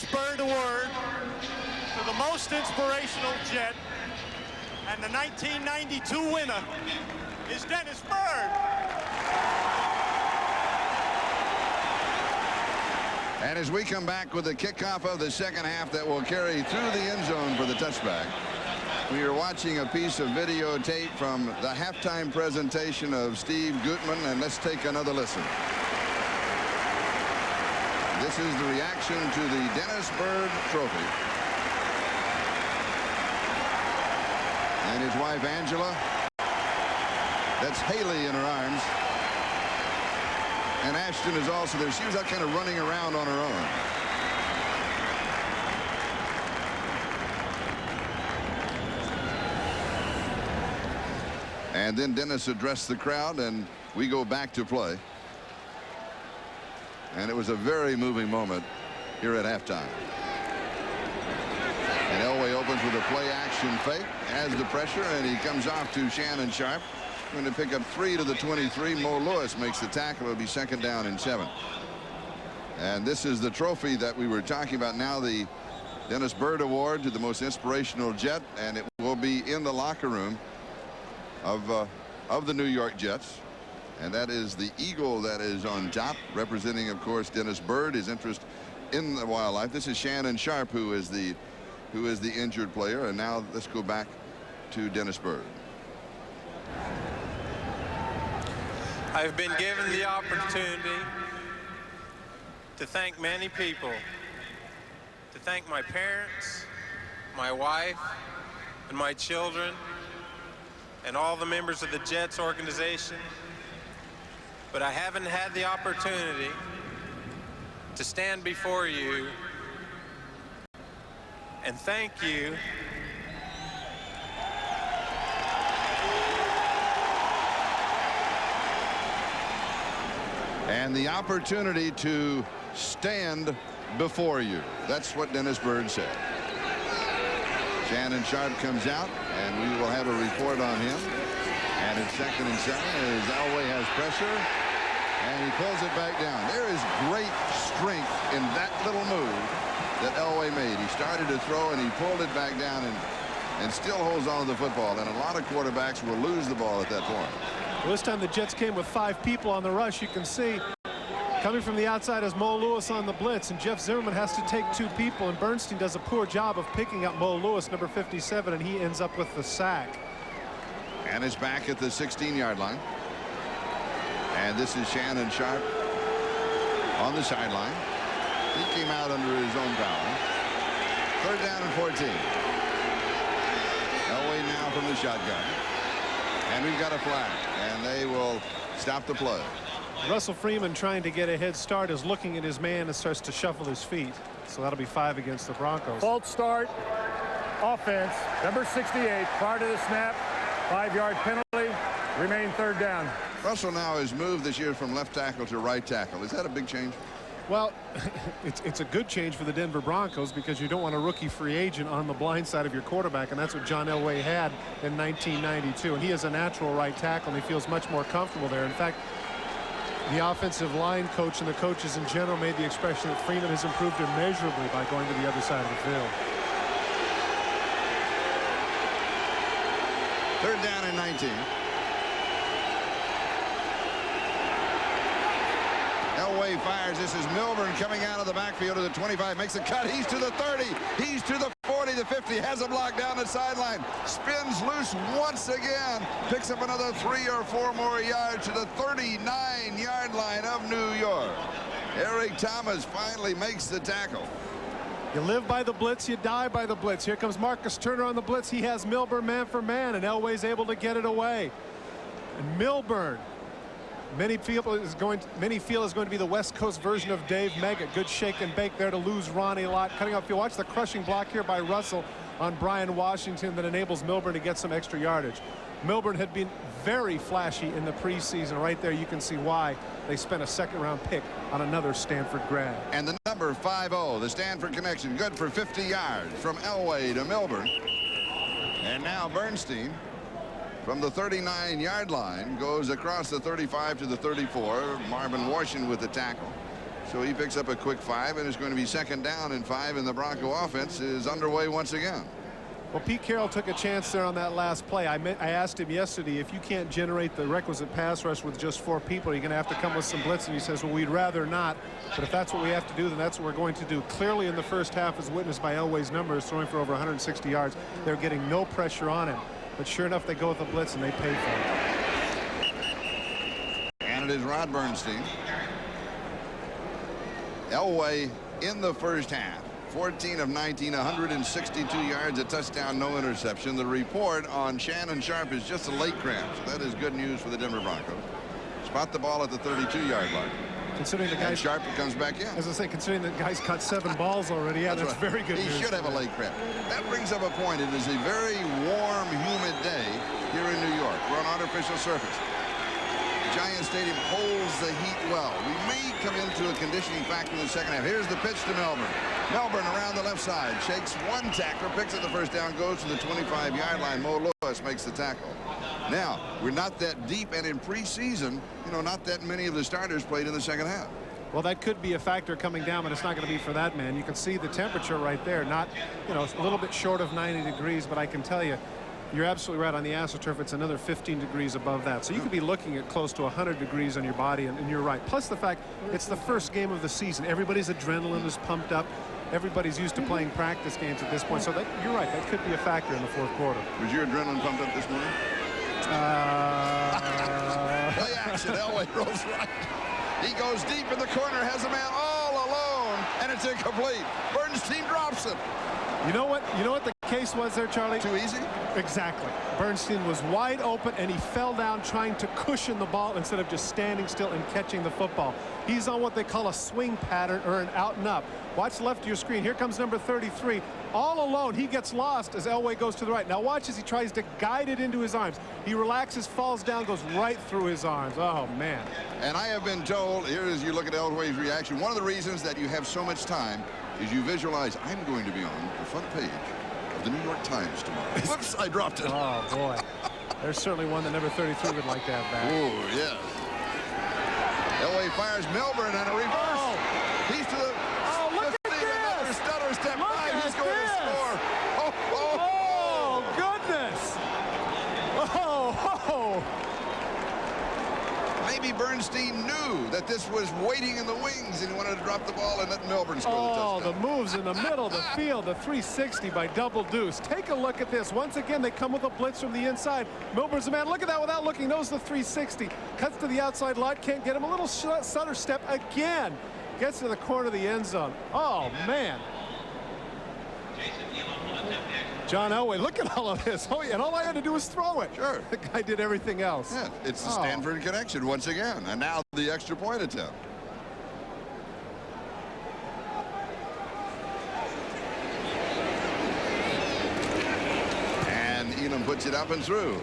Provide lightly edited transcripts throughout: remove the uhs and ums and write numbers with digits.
Bird Award for the most inspirational Jet, and the 1992 winner is Dennis Bird. And as we come back with the kickoff of the second half that will carry through the end zone for the touchback, we are watching a piece of videotape from the halftime presentation of Steve Gutman, and let's take another listen. This is the reaction to the Dennis Bird Trophy. And his wife, Angela. That's Haley in her arms. And Ashton is also there. She was out kind of running around on her own. And then Dennis addressed the crowd, and we go back to play. And it was a very moving moment here at halftime. And Elway opens with a play-action fake, has the pressure, and he comes off to Shannon Sharp. Going to pick up 3 to the 23. Mo Lewis makes the tackle. It'll be 2nd down and 7. And this is the trophy that we were talking about now, the Dennis Bird Award to the most inspirational Jet, and it will be in the locker room of the New York Jets. And that is the eagle that is on top, representing, of course, Dennis Bird, his interest in the wildlife. This is Shannon Sharp, who is the injured player. And now let's go back to Dennis Bird. I've been given the opportunity to thank many people, to thank my parents, my wife, and my children, and all the members of the Jets organization. But I haven't had the opportunity to stand before you and thank you and the opportunity to stand before you. That's what Dennis Bird said. Shannon Sharp comes out, and we will have a report on him. And it's 2nd and 7 as Elway has pressure, and he pulls it back down. There is great strength in that little move that Elway made. He started to throw, and he pulled it back down and still holds on to the football. And a lot of quarterbacks will lose the ball at that point. Well, this time the Jets came with 5 people on the rush. You can see coming from the outside is Mo Lewis on the blitz, and Jeff Zimmerman has to take 2 people, and Bernstein does a poor job of picking up Mo Lewis, number 57, and he ends up with the sack. And is back at the 16-yard line. And this is Shannon Sharp on the sideline. He came out under his own power. 3rd down and 14. Elway now from the shotgun. And we've got a flag, and they will stop the play. Russell Freeman, trying to get a head start, is looking at his man and starts to shuffle his feet. So that'll be 5 against the Broncos. False start. Offense. Number 68. Prior to the snap. 5-yard penalty. Remain 3rd down. Russell now has moved this year from left tackle to right tackle. Is that a big change? Well, it's a good change for the Denver Broncos, because you don't want a rookie free agent on the blind side of your quarterback, and that's what John Elway had in 1992. And he is a natural right tackle, and he feels much more comfortable there. In fact, the offensive line coach and the coaches in general made the expression that Freeman has improved immeasurably by going to the other side of the field. 3rd down and 19. Elway fires. This is Milburn coming out of the backfield to the 25. Makes a cut. He's to the 30. He's to the 40. The 50. Has a block down the sideline. Spins loose once again. Picks up another 3 or 4 more yards to the 39-yard line of New York. Eric Thomas finally makes the tackle. You live by the blitz, you die by the blitz. Here comes Marcus Turner on the blitz. He has Milburn man for man, and Elway's able to get it away. And Milburn, many feel is going to be the West Coast version of Dave Meggett. Good shake and bake there to lose Ronnie Lott. Cutting off, you watch the crushing block here by Russell on Brian Washington that enables Milburn to get some extra yardage. Milburn had been very flashy in the preseason. Right there you can see why they spent a 2nd-round pick on another Stanford grad. And the number 50, the Stanford connection, good for 50 yards from Elway to Milburn. And now Bernstein from the 39-yard line goes across the 35 to the 34. Marvin Washington with the tackle. So he picks up a quick 5, and it's going to be 2nd down and 5, and the Bronco offense is underway once again. Well, Pete Carroll took a chance there on that last play. I asked him yesterday, if you can't generate the requisite pass rush with just 4 people, you're going to have to come with some blitz. And he says, well, we'd rather not. But if that's what we have to do, then that's what we're going to do. Clearly in the first half, as witnessed by Elway's numbers, throwing for over 160 yards, they're getting no pressure on him. But sure enough, they go with the blitz, and they pay for it. And it is Rod Bernstein. Elway in the first half. 14 of 19, 162 yards, a touchdown, no interception. The report on Shannon Sharpe is just a leg cramp. So that is good news for the Denver Broncos. Spot the ball at the 32-yard line. Considering the guy, Sharpe comes back in. As I say, considering the guy's caught 7 balls already, yeah, that's right. very good He news. should have a leg cramp. That brings up a point. It is a very warm, humid day here in New York. We're on artificial surface. Giant Stadium holds the heat well. We may come into a conditioning factor in the second half. Here's the pitch to Melbourne. Melbourne around the left side. Shakes one tackler, picks up the first down, goes to the 25-yard line. Mo Lewis makes the tackle. Now, we're not that deep, and in preseason, you know, not that many of the starters played in the second half. Well, that could be a factor coming down, but it's not going to be for that man. You can see the temperature right there. Not, you know, it's a little bit short of 90 degrees, but I can tell you, you're absolutely right. On the AstroTurf, it's another 15 degrees above that. So you could be looking at close to 100 degrees on your body, and you're right. Plus the fact it's the first game of the season. Everybody's adrenaline is pumped up. Everybody's used to playing practice games at this point. So that, you're right. That could be a factor in the fourth quarter. Was your adrenaline pumped up this morning? Play action. Elway rolls right. He goes deep in the corner, has a man all alone, and it's incomplete. Bernstein drops it. You know what? You know what the case was there, Charlie? Too easy? Exactly. Bernstein was wide open, and he fell down trying to cushion the ball instead of just standing still and catching the football. He's on what they call a swing pattern or an out and up. Watch left of your screen. Here comes number 33. All alone, he gets lost as Elway goes to the right. Now watch as he tries to guide it into his arms. He relaxes, falls down, goes right through his arms. Oh, man. And I have been told, here as you look at Elway's reaction, one of the reasons that you have so much time is you visualize, I'm going to be on the front page of the New York Times tomorrow. Whoops, I dropped it. Oh, boy. There's certainly one that number 33 would like to have back. Oh, yes. Elway fires Melbourne and a reverse. Oh. He's to the... Oh, look at this. Another stutter step Look by. at He's going this. to score. Oh, oh. Oh, goodness. Oh. Maybe Bernstein knew that this was waiting in the wings and he wanted to drop the ball and let Melbourne score the Oh, touchdown. the moves in the middle of the field, the 360 by Double Deuce. Take a look at this. Once again, they come with a blitz from the inside. Milburn's the man. Look at that without looking. Knows the 360. Cuts to the outside lot. Can't get him. A little stutter step again. Gets to the corner of the end zone. Oh, man. John Elway, look at all of this. Oh, and all I had to do was throw it. Sure. The guy did everything else. Yeah, it's the Stanford connection once again. And now the extra point attempt. And Elam puts it up and through.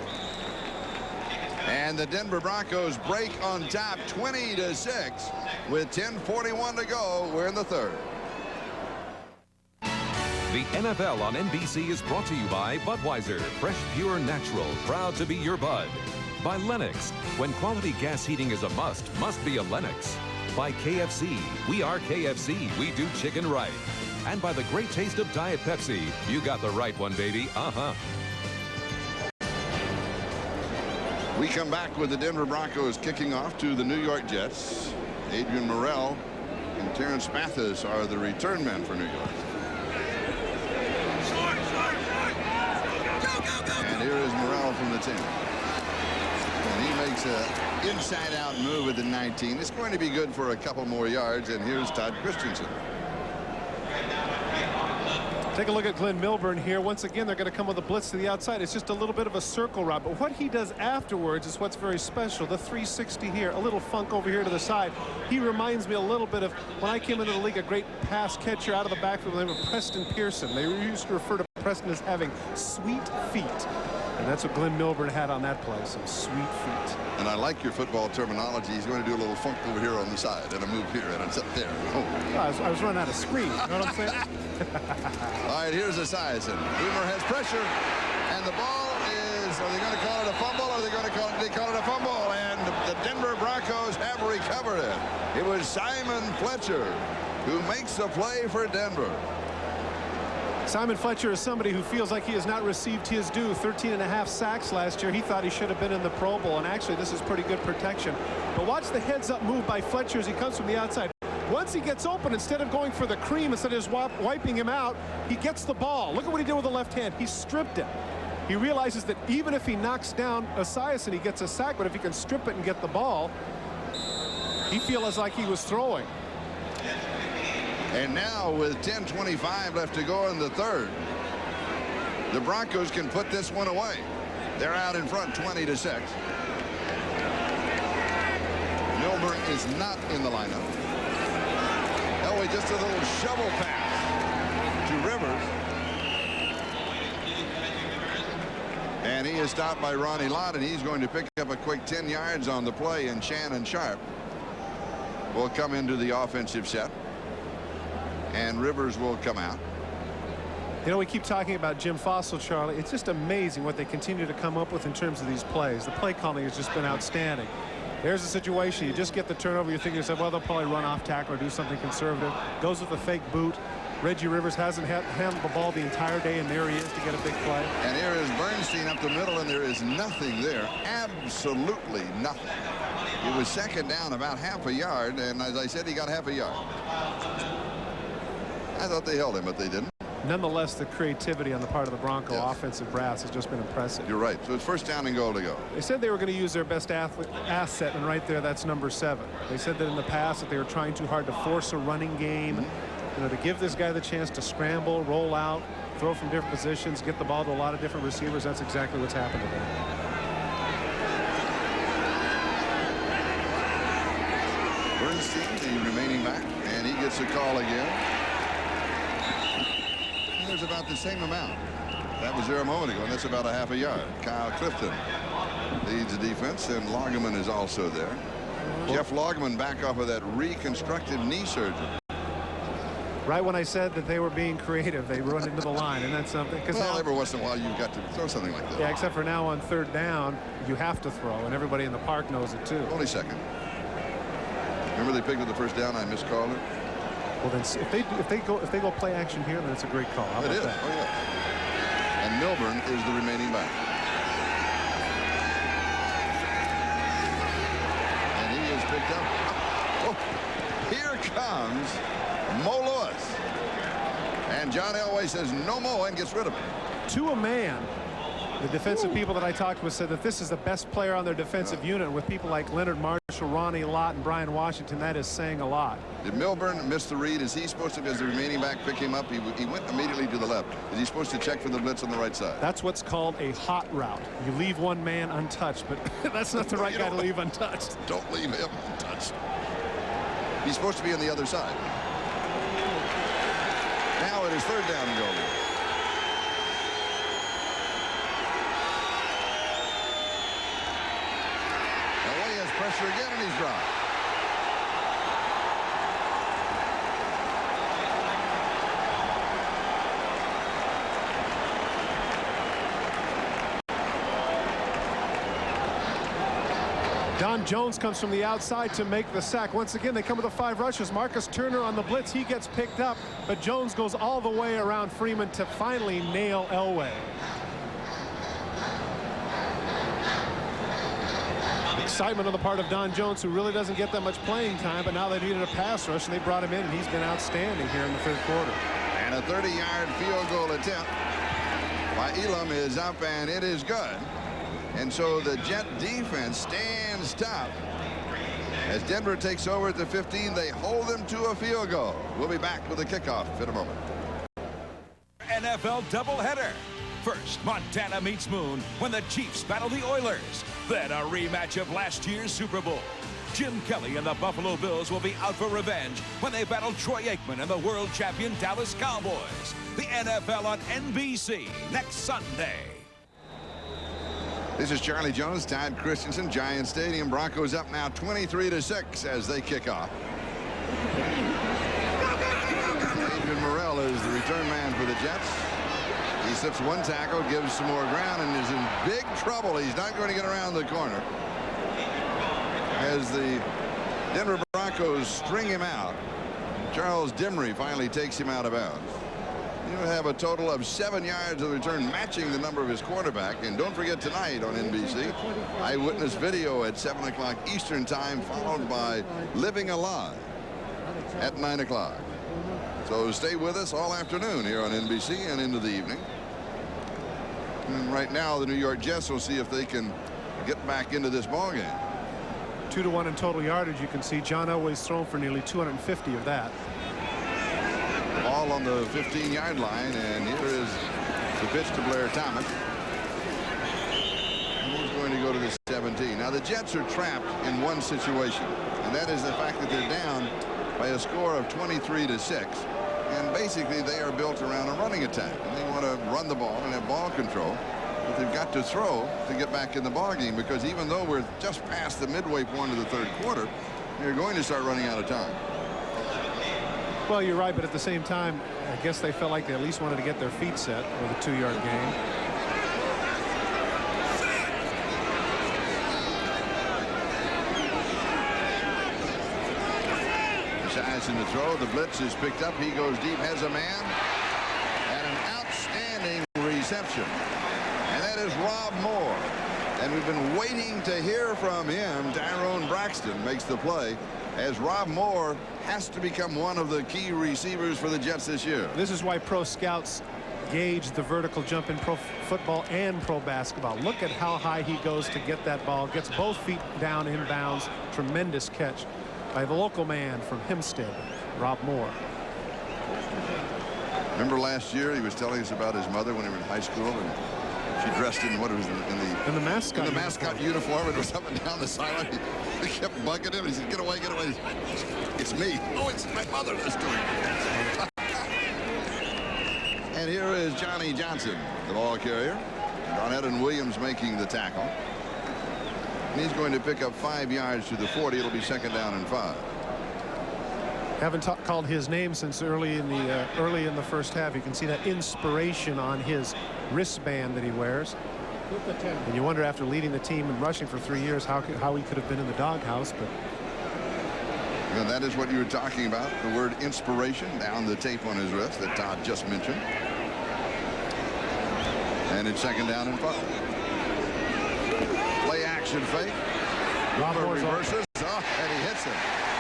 And the Denver Broncos break on top 20-6 with 10:41 to go. We're in the third. The NFL on NBC is brought to you by Budweiser, fresh, pure, natural, proud to be your bud. By Lennox, when quality gas heating is a must be a Lennox. By KFC, we are KFC, we do chicken right. And by the great taste of Diet Pepsi, you got the right one, baby, We come back with the Denver Broncos kicking off to the New York Jets. Adrian Morrell and Terrence Mathis are the return men for New York. And here is Morrell from the 10. And he makes an inside-out move at the 19. It's going to be good for a couple more yards. And here's Todd Christensen. Take a look at Glenn Milburn here. Once again, they're going to come with a blitz to the outside. It's just a little bit of a circle route. But what he does afterwards is what's very special. The 360 here, a little funk over here to the side. He reminds me a little bit of when I came into the league, a great pass catcher out of the backfield named Preston Pearson. They used to refer to Preston as having sweet feet. And that's what Glenn Milburn had on that play, some sweet feet. And I like your football terminology. He's going to do a little funk over here on the side and a move here and it's up there. Oh. I was running out of screen. You know what I'm saying? All right, here's Esiason. Boomer has pressure, and the ball is is, are they going to call it a fumble, or are they going to call it a fumble? And the Denver Broncos have recovered it. It was Simon Fletcher who makes the play for Denver. Simon Fletcher is somebody who feels like he has not received his due. 13.5 sacks last year. He thought he should have been in the Pro Bowl, and actually this is pretty good protection. But watch the heads-up move by Fletcher as he comes from the outside. Once he gets open, instead of going for the cream, instead of just wiping him out, he gets the ball. Look at what he did with the left hand. He stripped it. He realizes that even if he knocks down Esiason, he gets a sack, but if he can strip it and get the ball, he feels like he was throwing. And now with 10:25 left to go in the third, the Broncos can put this one away. They're out in front 20-6. Milburn is not in the lineup. Elway just a little shovel pass to Rivers. And he is stopped by Ronnie Lott, and he's going to pick up a quick 10 yards on the play, and Shannon Sharp will come into the offensive set. And Rivers will come out. You know, we keep talking about Jim Fossil, Charlie. It's just amazing what they continue to come up with in terms of these plays. The play calling has just been outstanding. There's a situation, you just get the turnover, you're thinking to yourself, well, they'll probably run off tackle or do something conservative. Goes with a fake boot. Reggie Rivers hasn't handled the ball the entire day, and there he is to get a big play. And here is Bernstein up the middle, and there is nothing there. Absolutely nothing. It was second down about half a yard, and as I said, he got half a yard. I thought they held him, but they didn't. Nonetheless, the creativity on the part of the Bronco offensive brass has just been impressive. You're right. So it's first down and goal to go. They said they were going to use their best asset, and right there, that's number 7. They said that in the past that they were trying too hard to force a running game, you know, to give this guy the chance to scramble, roll out, throw from different positions, get the ball to a lot of different receivers. That's exactly what's happened to them. Bernstein, the remaining back, and he gets a call again. There's about the same amount. That was there a moment ago, and that's about a half a yard. Kyle Clifton leads the defense, and Lageman is also there. Jeff Lageman back off of that reconstructive knee surgery. Right when I said that they were being creative, they run into the line, and that's something. Well, now, every once in a while you've got to throw something like that. Yeah, except for now on third down, you have to throw, and everybody in the park knows it too. Only second. Remember they picked up the first down, I miscalled it? Well, then if they go play action here, then it's a great call. How about It is. that? Oh yeah. And Milburn is the remaining back. And he is picked up. Oh, here comes Mo Lewis. And John Elway says no Mo and gets rid of him. To a man, the defensive people that I talked with said that this is the best player on their defensive unit. With people like Leonard Marshall, Ronnie Lott, and Brian Washington, that is saying a lot. Did Milburn miss the read? Is he supposed to, as the remaining back, pick him up? He went immediately to the left. Is he supposed to check for the blitz on the right side? That's what's called a hot route. You leave one man untouched, but that's not the right guy to leave untouched. Don't leave him untouched. He's supposed to be on the other side. Now it is third down and goal. Elway has pressure again, and he's dropped. Don Jones comes from the outside to make the sack. Once again, they come with the 5 rushes. Marcus Turner on the blitz. He gets picked up, but Jones goes all the way around Freeman to finally nail Elway. Excitement on the part of Don Jones, who really doesn't get that much playing time, but now they needed a pass rush, and they brought him in, and he's been outstanding here in the third quarter. And a 30-yard field goal attempt by Elam is up, and it is good. And so the Jet defense stands top. As Denver takes over at the 15, they hold them to a field goal. We'll be back with the kickoff in a moment. NFL doubleheader. First, Montana meets Moon when the Chiefs battle the Oilers. Then a rematch of last year's Super Bowl. Jim Kelly and the Buffalo Bills will be out for revenge when they battle Troy Aikman and the world champion Dallas Cowboys. The NFL on NBC next Sunday. This is Charlie Jones, Todd Christensen, Giant Stadium. Broncos up now 23-6 as they kick off. Adrian Morrell is the return man for the Jets. He slips one tackle, gives some more ground, and is in big trouble. He's not going to get around the corner as the Denver Broncos string him out. Charles Dimry finally takes him out of bounds. You have a total of 7 yards of return, matching the number of his quarterback. And don't forget tonight on NBC, eyewitness video at 7 o'clock Eastern time, followed by Living Alive at 9 o'clock. So stay with us all afternoon here on NBC and into the evening. And right now, the New York Jets will see if they can get back into this ball game. 2-to-1 in total yardage. You can see John Elway's thrown for nearly 250 of that. Ball on the 15-yard line, and here is the pitch to Blair Thomas. And he's going to go to the 17. Now the Jets are trapped in one situation, and that is the fact that they're down by a score of 23-6. And basically they are built around a running attack, and they want to run the ball and have ball control. But they've got to throw to get back in the ball game, because even though we're just past the midway point of the third quarter, they're going to start running out of time. Well, you're right, but at the same time, I guess they felt like they at least wanted to get their feet set with a 2-yard gain. Size in the throw. The blitz is picked up. He goes deep, has a man, and an outstanding reception. And that is Rob Moore. And we've been waiting to hear from him. Tyrone Braxton makes the play, as Rob Moore has to become one of the key receivers for the Jets this year. This is why pro scouts gauge the vertical jump in pro football and pro basketball. Look at how high he goes to get that ball. Gets both feet down in bounds. Tremendous catch by the local man from Hempstead, Rob Moore. Remember last year he was telling us about his mother when he was in high school, and she dressed in what was in the mascot uniform, and was up and down the sideline. He kept bugging him. He said, "Get away, get away." "It's me." "Oh, it's my mother that's doing it." And here is Johnny Johnson, the ball carrier. Garnett Williams making the tackle. And he's going to pick up 5 yards to the 40. It'll be second down and 5. Haven't called his name since early in the first half. You can see that inspiration on his wristband that he wears. And you wonder, after leading the team and rushing for 3 years, how he could have been in the doghouse. But and that is what you were talking about, the word inspiration, down the tape on his wrist that Todd just mentioned. And it's second down and 5. Play action fake. Robert reverses. Oh, and he hits him.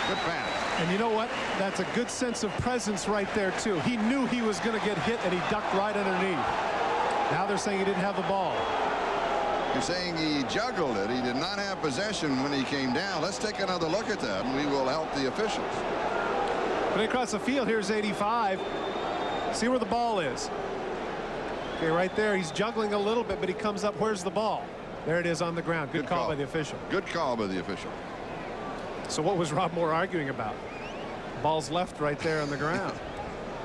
Good pass. And you know what? That's a good sense of presence right there, too. He knew he was going to get hit, and he ducked right underneath. Now they're saying he didn't have the ball. You're saying he juggled it. He did not have possession when he came down. Let's take another look at that, and we will help the officials. But across the field, here's 85. See where the ball is. Okay, right there. He's juggling a little bit, but he comes up. Where's the ball? There it is on the ground. Good call by the official. Good call by the official. So what was Rob Moore arguing about? Ball's left right there on the ground.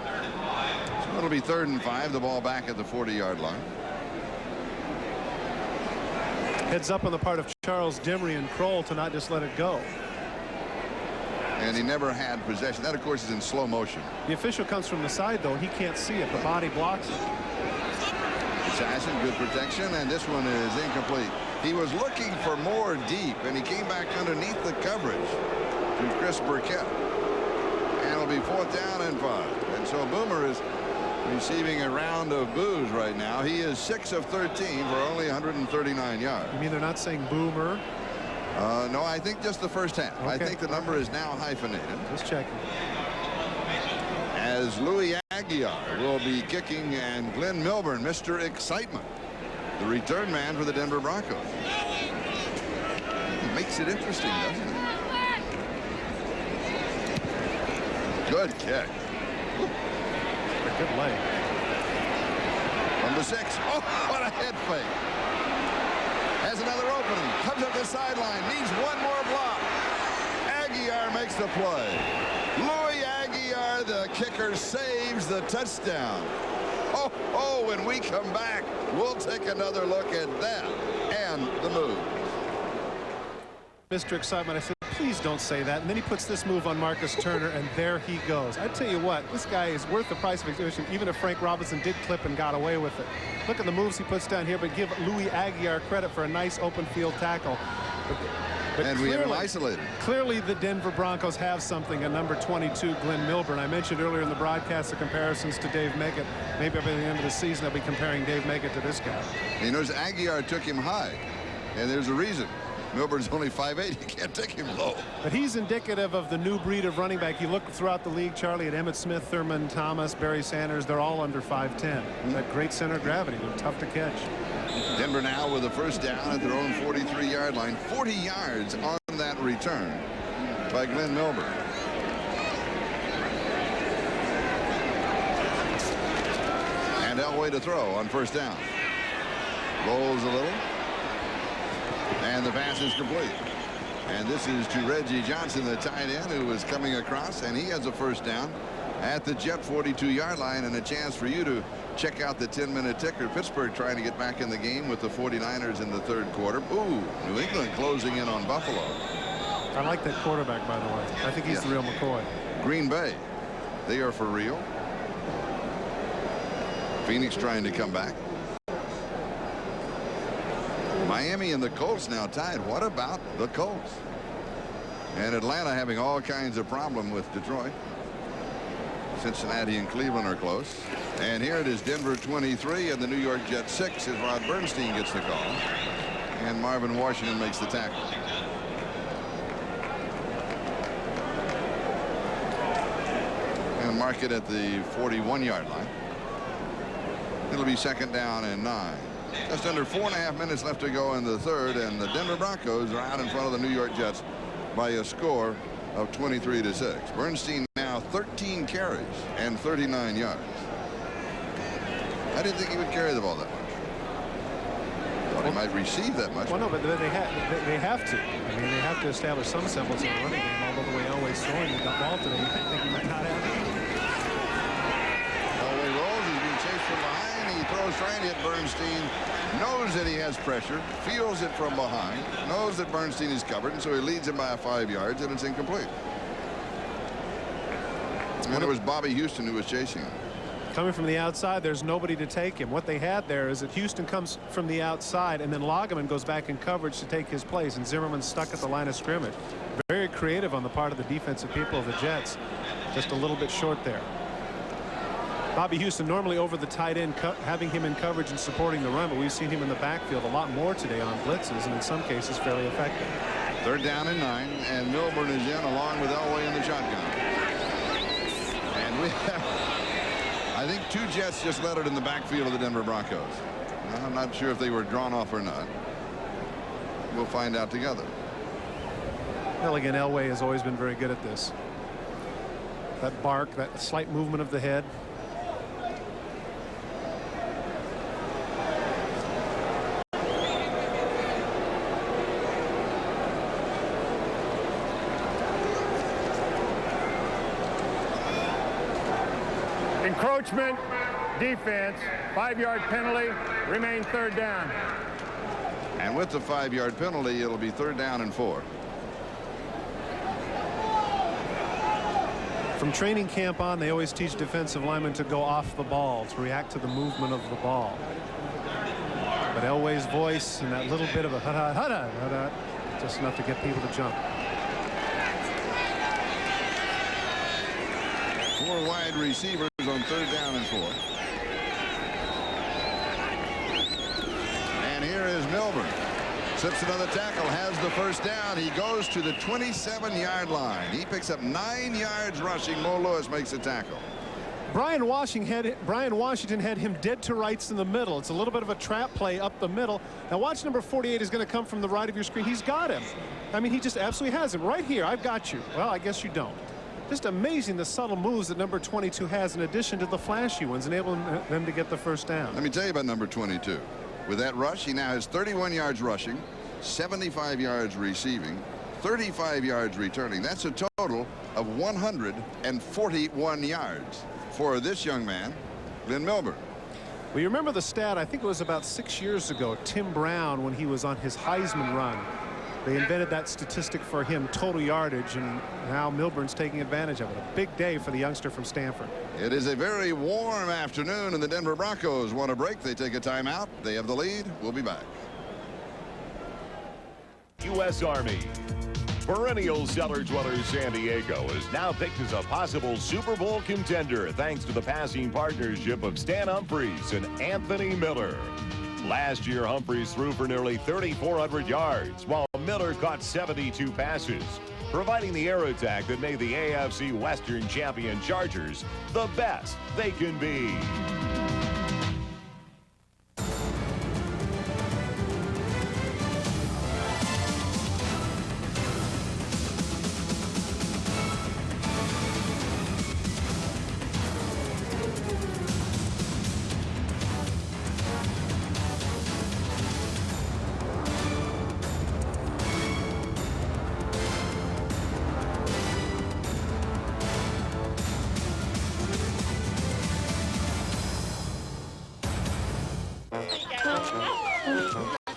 So it'll be 3rd and 5. The ball back at the 40-yard line. Heads up on the part of Charles Dimry and Kroll to not just let it go. And he never had possession. That, of course, is in slow motion. The official comes from the side, though, and he can't see it. The body blocks it. Assassin, good protection, and this one is incomplete. He was looking for more deep, and he came back underneath the coverage to Chris Burkett. And it'll be 4th down and 5. And so Boomer is receiving a round of boos right now. He is 6 of 13 for only 139 yards. You mean they're not saying Boomer? No, I think just the first half. Okay. I think the number is now hyphenated. Just checking. As Louis Aguiar will be kicking, and Glenn Milburn, Mr. Excitement, the return man for the Denver Broncos. He makes it interesting, doesn't he? Good kick. A good leg. From the 6. Oh, what a head fake. Has another opening. Comes up the sideline. Needs one more block. Aguiar makes the play. Louis Aguiar, the kicker, saves the touchdown. Oh, when we come back, we'll take another look at that and the move. Mr. Excitement, I said, please don't say that. And then he puts this move on Marcus Turner, and there he goes. I tell you what, this guy is worth the price of exhibition, even if Frank Robinson did clip and got away with it. Look at the moves he puts down here, but give Louis Aguiar credit for a nice open field tackle. But And we have him isolated. Clearly, the Denver Broncos have something at number 22, Glenn Milburn. I mentioned earlier in the broadcast the comparisons to Dave Meggett. Maybe by the end of the season, they'll be comparing Dave Meggett to this guy. You notice Aguiar took him high, and there's a reason. Milburn's only 5'8". You can't take him low. But he's indicative of the new breed of running back. You look throughout the league, Charlie, at Emmitt Smith, Thurman Thomas, Barry Sanders. They're all under 5'10". That great center of gravity. They're tough to catch. Denver now with a first down at their own 43-yard line. 40 yards on that return by Glenn Milburn. And Elway to throw on first down. Rolls a little. And the pass is complete. And this is to Reggie Johnson, the tight end, who was coming across, and he has a first down at the Jet 42-yard line, and a chance for you to check out the 10-minute ticker. Pittsburgh trying to get back in the game with the 49ers in the third quarter. Ooh, New England closing in on Buffalo. I like that quarterback, by the way. I think he's the real McCoy. Green Bay, they are for real. Phoenix trying to come back. Miami and the Colts now tied. What about the Colts? And Atlanta having all kinds of problem with Detroit. Cincinnati and Cleveland are close. And here it is, Denver 23 and the New York Jets 6 as Rod Bernstein gets the call. And Marvin Washington makes the tackle. And mark it at the 41-yard line. It'll be second down and 9. Just under 4.5 minutes left to go in the third, and the Denver Broncos are out in front of the New York Jets by a score of 23-6. Bernstein now 13 carries and 39 yards. I didn't think he would carry the ball that much. Thought he might receive that much. Well, no, but they have to. I mean, they have to establish some semblance of a running game. Although the way Elway's throwing the ball today, I think he might not have it. Elway rolls. He's being chased from behind. He throws trying to hit Bernstein. Knows that he has pressure. Feels it from behind. Knows that Bernstein is covered, and so he leads him by 5 yards, and it's incomplete. And it was Bobby Houston who was chasing him. Coming from the outside, there's nobody to take him. What they had there is that Houston comes from the outside, and then Lageman goes back in coverage to take his place, and Zimmerman's stuck at the line of scrimmage. Very creative on the part of the defensive people of the Jets. Just a little bit short there. Bobby Houston normally over the tight end, having him in coverage and supporting the run, but we've seen him in the backfield a lot more today on blitzes, and in some cases fairly effective. Third down and 9, and Milburn is in along with Elway in the shotgun. And we have, I think, 2 Jets just let it in the backfield of the Denver Broncos. I'm not sure if they were drawn off or not. We'll find out together. Well, again, Elway has always been very good at this. That bark, that slight movement of the head. Encroachment, defense, 5-yard penalty, remain third down. And with the 5-yard penalty, it'll be third down and 4. From training camp on, they always teach defensive linemen to go off the ball, to react to the movement of the ball. But Elway's voice and that little bit of a hut, just enough to get people to jump. 4 wide receivers on third down and 4. And here is Milburn. Slips another tackle, has the first down. He goes to the 27-yard line. He picks up 9 yards rushing. Mo Lewis makes a tackle. Brian Washington had him dead to rights in the middle. It's a little bit of a trap play up the middle. Now watch number 48 is going to come from the right of your screen. He's got him. I mean, he just absolutely has him right here. I've got you. Well, I guess you don't. Just amazing the subtle moves that number 22 has in addition to the flashy ones, enabling them to get the first down. Let me tell you about number 22. With that rush, he now has 31 yards rushing, 75 yards receiving, 35 yards returning. That's a total of 141 yards for this young man, Glenn Milburn. Well, you remember the stat, I think it was about 6 years ago, Tim Brown, when he was on his Heisman run, They invented that statistic for him, total yardage, and now Milburn's taking advantage of it. A big day for the youngster from Stanford. It is a very warm afternoon, and the Denver Broncos want a break. They take a timeout. They have the lead. We'll be back. U.S. Army. Perennial cellar dweller San Diego is now picked as a possible Super Bowl contender thanks to the passing partnership of Stan Humphries and Anthony Miller. Last year, Humphries threw for nearly 3,400 yards, while Miller caught 72 passes, providing the air attack that made the AFC Western champion Chargers the best they can be.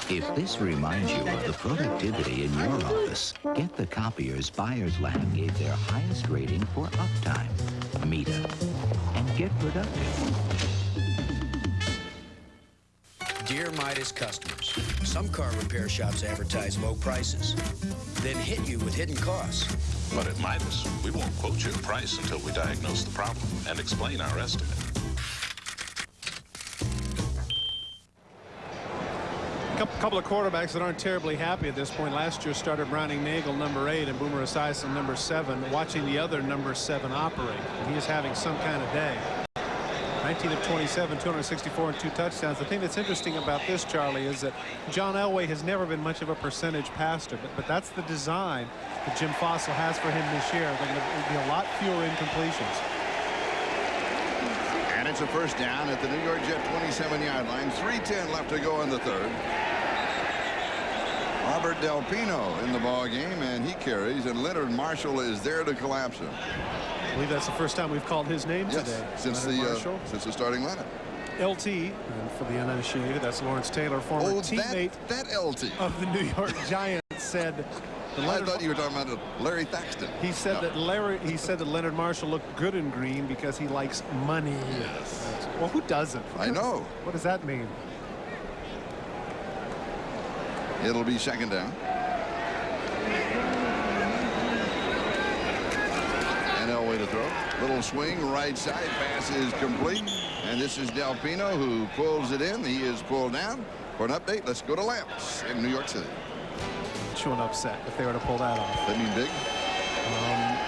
If this reminds you of the productivity in your office, get the copiers Buyers Lab gave their highest rating for uptime. Meet it and get productive. Dear Midas customers, some car repair shops advertise low prices, then hit you with hidden costs. But at Midas, we won't quote you a price until we diagnose the problem and explain our estimate. Couple of quarterbacks that aren't terribly happy at this point. Last year started Browning Nagel, number 8, and Boomer Esiason, number 7, watching the other number 7 operate. And he is having some kind of day. 19 of 27, 264 and 2 touchdowns. The thing that's interesting about this, Charlie, is that John Elway has never been much of a percentage passer, but that's the design that Jim Fossil has for him this year. They're going to be a lot fewer incompletions. And it's a first down at the New York Jet 27-yard line. 3:10 left to go in the third. Robert Del Pino in the ball game, and he carries, and Leonard Marshall is there to collapse him. I believe that's the first time we've called his name today. Since the starting lineup. LT, and for the uninitiated, that's Lawrence Taylor, former teammate that LT of the New York Giants, said. I thought you were talking about Larry Thaxton. He said that Leonard Marshall looked good in green because he likes money. Yes. Well, who doesn't? I know. What does that mean? It'll be second down. And Elway to throw. Little swing, right side, pass is complete. And this is Del Pino who pulls it in. He is pulled down. For an update, let's go to Lamps in New York City. Chewing upset if they were to pull that off. That mean big?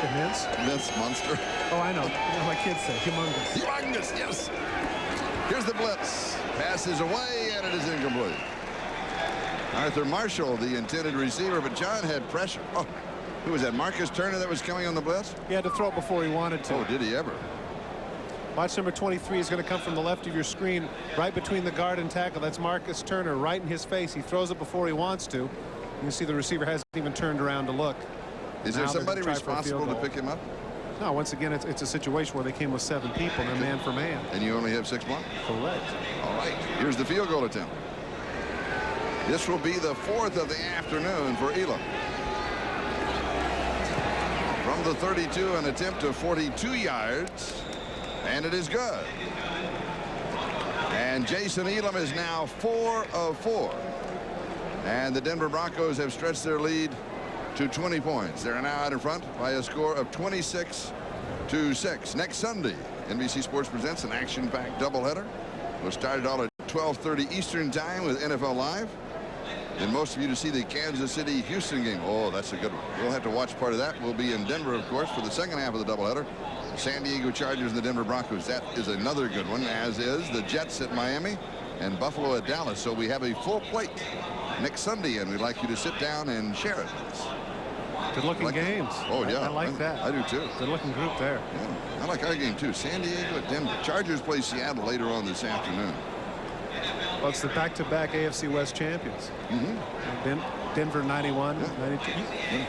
Immense? Immense monster. Oh, I know. My kids say humongous. Humongous, yes. Here's the blitz. Passes away, and it is incomplete. Arthur Marshall, the intended receiver, but John had pressure. Oh, who was that? Marcus Turner that was coming on the blitz? He had to throw it before he wanted to. Oh, did he ever? Watch number 23 is going to come from the left of your screen, right between the guard and tackle. That's Marcus Turner, right in his face. He throws it before he wants to. You can see the receiver hasn't even turned around to look. Is there somebody responsible to pick him up? No, once again, it's a situation where they came with 7 people, and they're man for man. And you only have 6 more? Correct. All right, here's the field goal attempt. This will be the 4th of the afternoon for Elam. From the 32, an attempt of 42 yards, and it is good. And Jason Elam is now 4 of 4. And the Denver Broncos have stretched their lead to 20 points. They're now out in front by a score of 26-6. Next Sunday, NBC Sports presents an action-packed doubleheader. We'll start it all at 12:30 Eastern Time with NFL Live. And most of you to see the Kansas City-Houston game. Oh, that's a good one. We'll have to watch part of that. We'll be in Denver, of course, for the second half of the doubleheader. San Diego Chargers and the Denver Broncos. That is another good one, as is the Jets at Miami and Buffalo at Dallas. So we have a full plate next Sunday, and we'd like you to sit down and share it with us. Good-looking games. Oh, yeah. I like that. I do, too. Good-looking group there. Yeah, I like our game, too. San Diego at Denver. Chargers play Seattle later on this afternoon. Well, it's the back-to-back AFC West champions. Mm-hmm. Denver 91, yeah. 92. Yeah.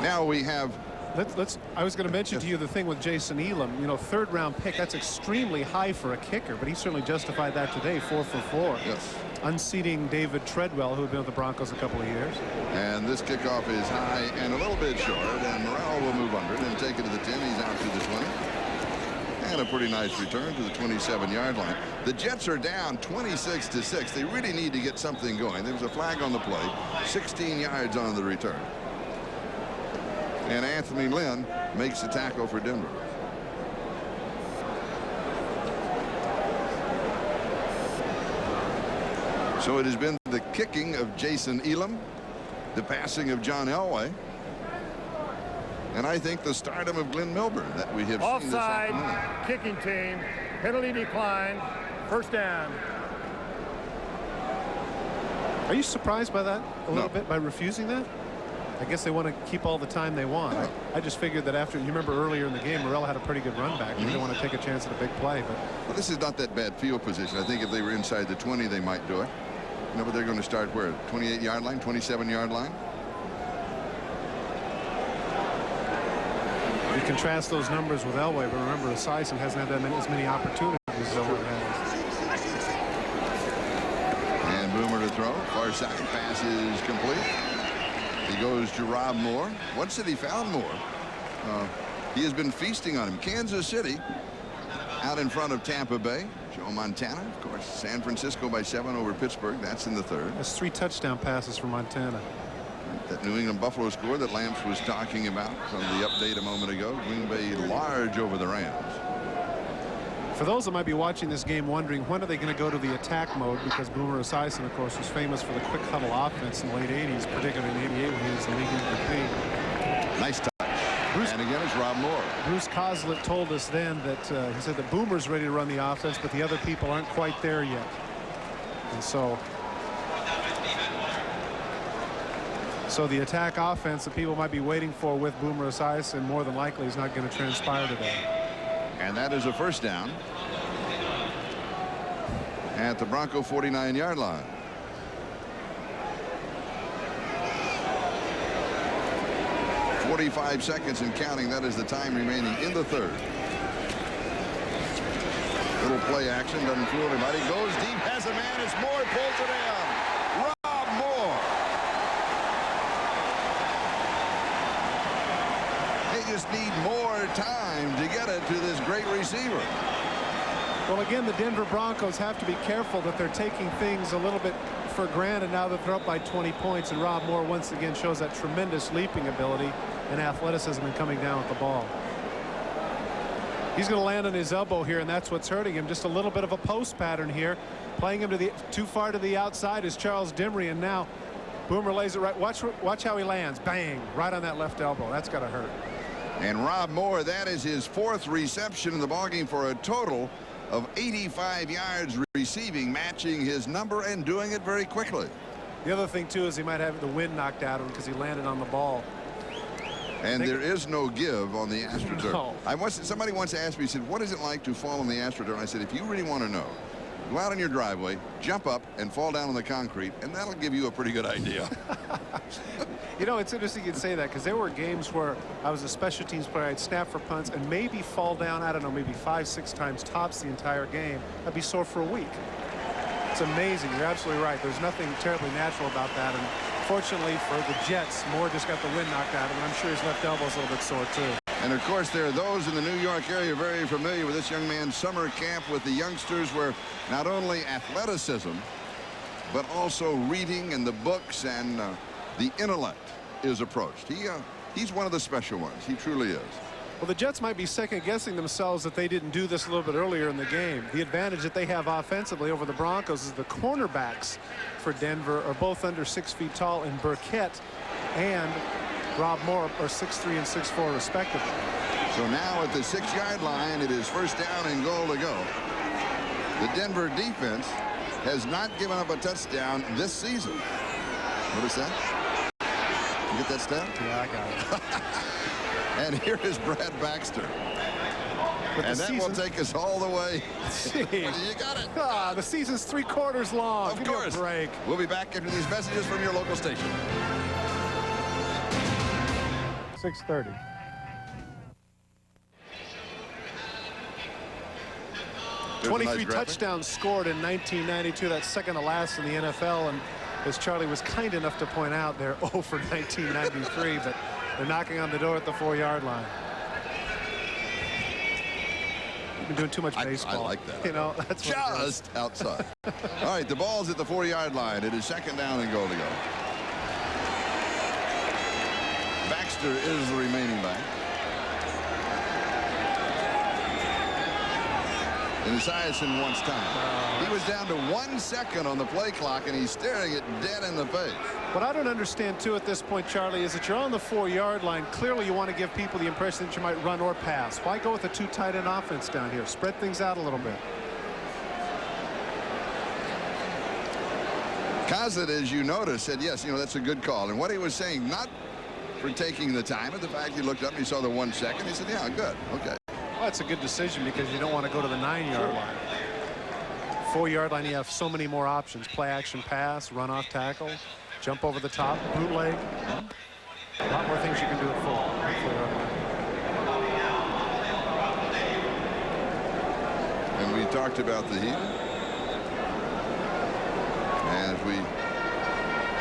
Now we have I was going to mention to you the thing with Jason Elam. You know, 3rd-round pick. That's extremely high for a kicker, but he certainly justified that today. 4 for 4. Yes. Unseating David Treadwell, who had been with the Broncos a couple of years. And this kickoff is high and a little bit short, and Morrell will move under it and take it to the 10. He's out to the 20. And a pretty nice return to the 27-yard line. The Jets are down 26-6. They really need to get something going. There was a flag on the play. 16 yards on the return. And Anthony Lynn makes the tackle for Denver. So it has been the kicking of Jason Elam, the passing of John Elway, and I think the stardom of Glenn Milburn that we have seen this afternoon. Offside, kicking team, penalty decline, 1st down. Are you surprised by that a little bit, by refusing that? I guess they want to keep all the time they want. I just figured that after, you remember earlier in the game, Morrell had a pretty good run back. They didn't want to take a chance at a big play. But well, this is not that bad field position. I think if they were inside the 20, they might do it. No, but they're going to start where? 28-yard line, 27-yard line? You contrast those numbers with Elway, but remember, Esiason hasn't had as many opportunities as Elway has. And Boomer to throw. Far side pass is complete. He goes to Rob Moore. Once that he found Moore, he has been feasting on him. Kansas City out in front of Tampa Bay. Joe Montana, of course. San Francisco by 7 over Pittsburgh. That's in the 3rd. That's 3 touchdown passes for Montana. That New England Buffalo score that Lamps was talking about from the update a moment ago. Green Bay large over the Rams. For those that might be watching this game wondering when are they going to go to the attack mode, because Boomer Esiason, of course, was famous for the quick huddle offense in the late 80s, particularly in '88 when he was the league MVP. Nice touch. And again, it's Rob Moore. Bruce Kozlett told us then that he said that Boomer's ready to run the offense, but the other people aren't quite there yet. And so the attack offense that people might be waiting for with Boomer Esiason more than likely is not going to transpire today. And that is a 1st down at the Bronco 49-yard line. .45 seconds and counting. That is the time remaining in the 3rd. Little play action, doesn't fool anybody. Goes deep, has a man. It's Moore, pulls it in. Rob Moore. They just need more time to get it to this great receiver. Well, again, the Denver Broncos have to be careful that they're taking things a little bit for granted now that they're up by 20 points, and Rob Moore once again shows that tremendous leaping ability and athleticism in coming down with the ball. He's going to land on his elbow here, and that's what's hurting him. Just a little bit of a post pattern here, playing him to too far to the outside is Charles Dimry, and now Boomer lays it right. Watch how he lands. Bang, right on that left elbow. That's got to hurt. And Rob Moore, that is his 4th reception in the ballgame for a total of 85 yards receiving, matching his number and doing it very quickly. The other thing, too, is he might have the wind knocked out of him because he landed on the ball. And there is no give on the AstroTurf. No. Somebody once asked me, he said, what is it like to fall on the AstroTurf? And I said, if you really want to know, go out on your driveway, jump up, and fall down on the concrete, and that'll give you a pretty good idea. You know, it's interesting you'd say that, because there were games where I was a special teams player. I'd snap for punts and maybe fall down, I don't know, maybe 5-6 times tops the entire game. I'd be sore for a week. It's amazing. You're absolutely right. There's nothing terribly natural about that. And fortunately for the Jets, Moore just got the wind knocked out of him. I'm sure his left elbow's a little bit sore, too. And, of course, there are those in the New York area very familiar with this young man's summer camp with the youngsters, where not only athleticism, but also reading and the books and the intellect is approached. He's one of the special ones. He truly is. Well, the Jets might be second-guessing themselves that they didn't do this a little bit earlier in the game. The advantage that they have offensively over the Broncos is the cornerbacks for Denver are both under 6 feet tall, and Burkett and Rob Moore are 6'3" and 6'4" respectively. So now at the 6-yard line, it is 1st down and goal to go. The Denver defense has not given up a touchdown this season. Notice that? You get that stat? Yeah, I got it. And here is Brad Baxter. And that will take us all the way. You got it. The season's 3/4 long. Of Give course. me a break. We'll be back after these messages from your local station. 6:30. 23 touchdowns scored in 1992. That's second to last in the NFL. And as Charlie was kind enough to point out, they're 0 for 1993, but they're knocking on the door at the 4-yard line. You've been doing too much baseball. I like that. You know, that's just outside. All right, the ball's at the 4-yard line. It is second down and goal to go. Baxter is the remaining back. And Esiason wants time. He was down to 1 second on the play clock, and he's staring it dead in the face. What I don't understand, too, at this point, Charlie, is that you're on the 4-yard line. Clearly, you want to give people the impression that you might run or pass. Why go with a 2 tight end offense down here? Spread things out a little bit. Coslet, as you noticed, said, yes, that's a good call. And what he was saying, not for taking the time, but the fact he looked up and he saw the 1 second, he said, yeah, good, okay. Well, that's a good decision because you don't want to go to the 9-yard line. 4-yard line, you have so many more options. Play action pass, run off tackle, jump over the top, bootleg. A lot more things you can do at 4-yard line. And we talked about the heat. As we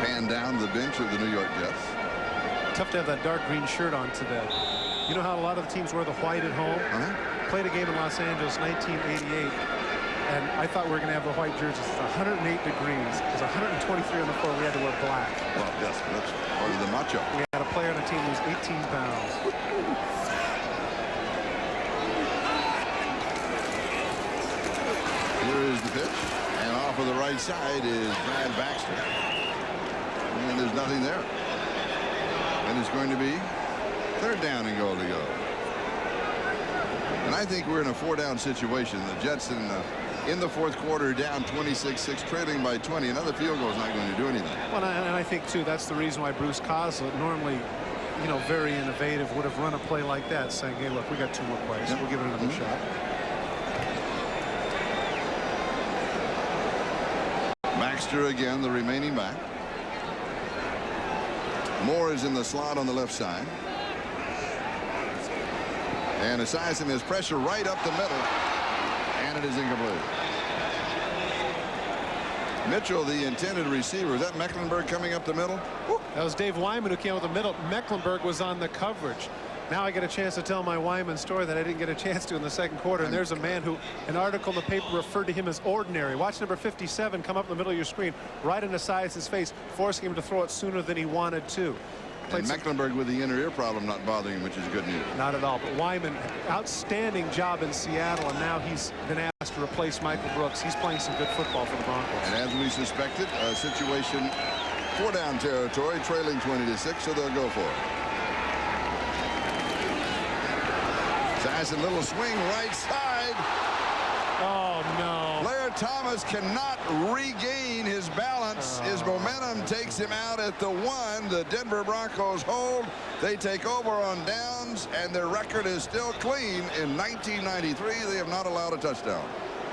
pan down the bench of the New York Jets. Tough to have that dark green shirt on today. You know how a lot of the teams wear the white at home? Played a game in Los Angeles, 1988, and I thought we were going to have the white jerseys. It's 108 degrees. It was 123 on the floor. We had to wear black. Well, yes, that's part of the macho. We had a player on the team who was 18 pounds. Here is the pitch, and off of the right side is Brad Baxter. And there's nothing there. And it's going to be third down and goal to go. And I think we're in a 4-down situation. The Jets in the fourth quarter down 26-6, trailing by 20. Another field goal is not going to do anything. Well, and I think, too, that's the reason why Bruce Coslet, normally, very innovative, would have run a play like that, saying, hey, look, we got 2 more plays. We'll give it another shot. Baxter again, the remaining back. Moore is in the slot on the left side. And Esiason has pressure right up the middle. And it is incomplete. Mitchell, the intended receiver. Is that Mecklenburg coming up the middle? That was Dave Wyman who came up the middle. Mecklenburg was on the coverage. Now I get a chance to tell my Wyman story that I didn't get a chance to in the second quarter. And there's a man who, an article in the paper referred to him as ordinary. Watch number 57 come up in the middle of your screen, right in Esiason's face, forcing him to throw it sooner than he wanted to. And Mecklenburg with the inner ear problem not bothering him, which is good news. Not at all. But Wyman, outstanding job in Seattle, and now he's been asked to replace Michael Brooks. He's playing some good football for the Broncos. And as we suspected, a situation 4-down territory, trailing 20-6, so they'll go for it. Esiason, little swing right side. Oh, no. Blair Thomas cannot regain his balance. His momentum takes him out at the 1. The Denver Broncos hold. They take over on downs, and their record is still clean. In 1993, they have not allowed a touchdown.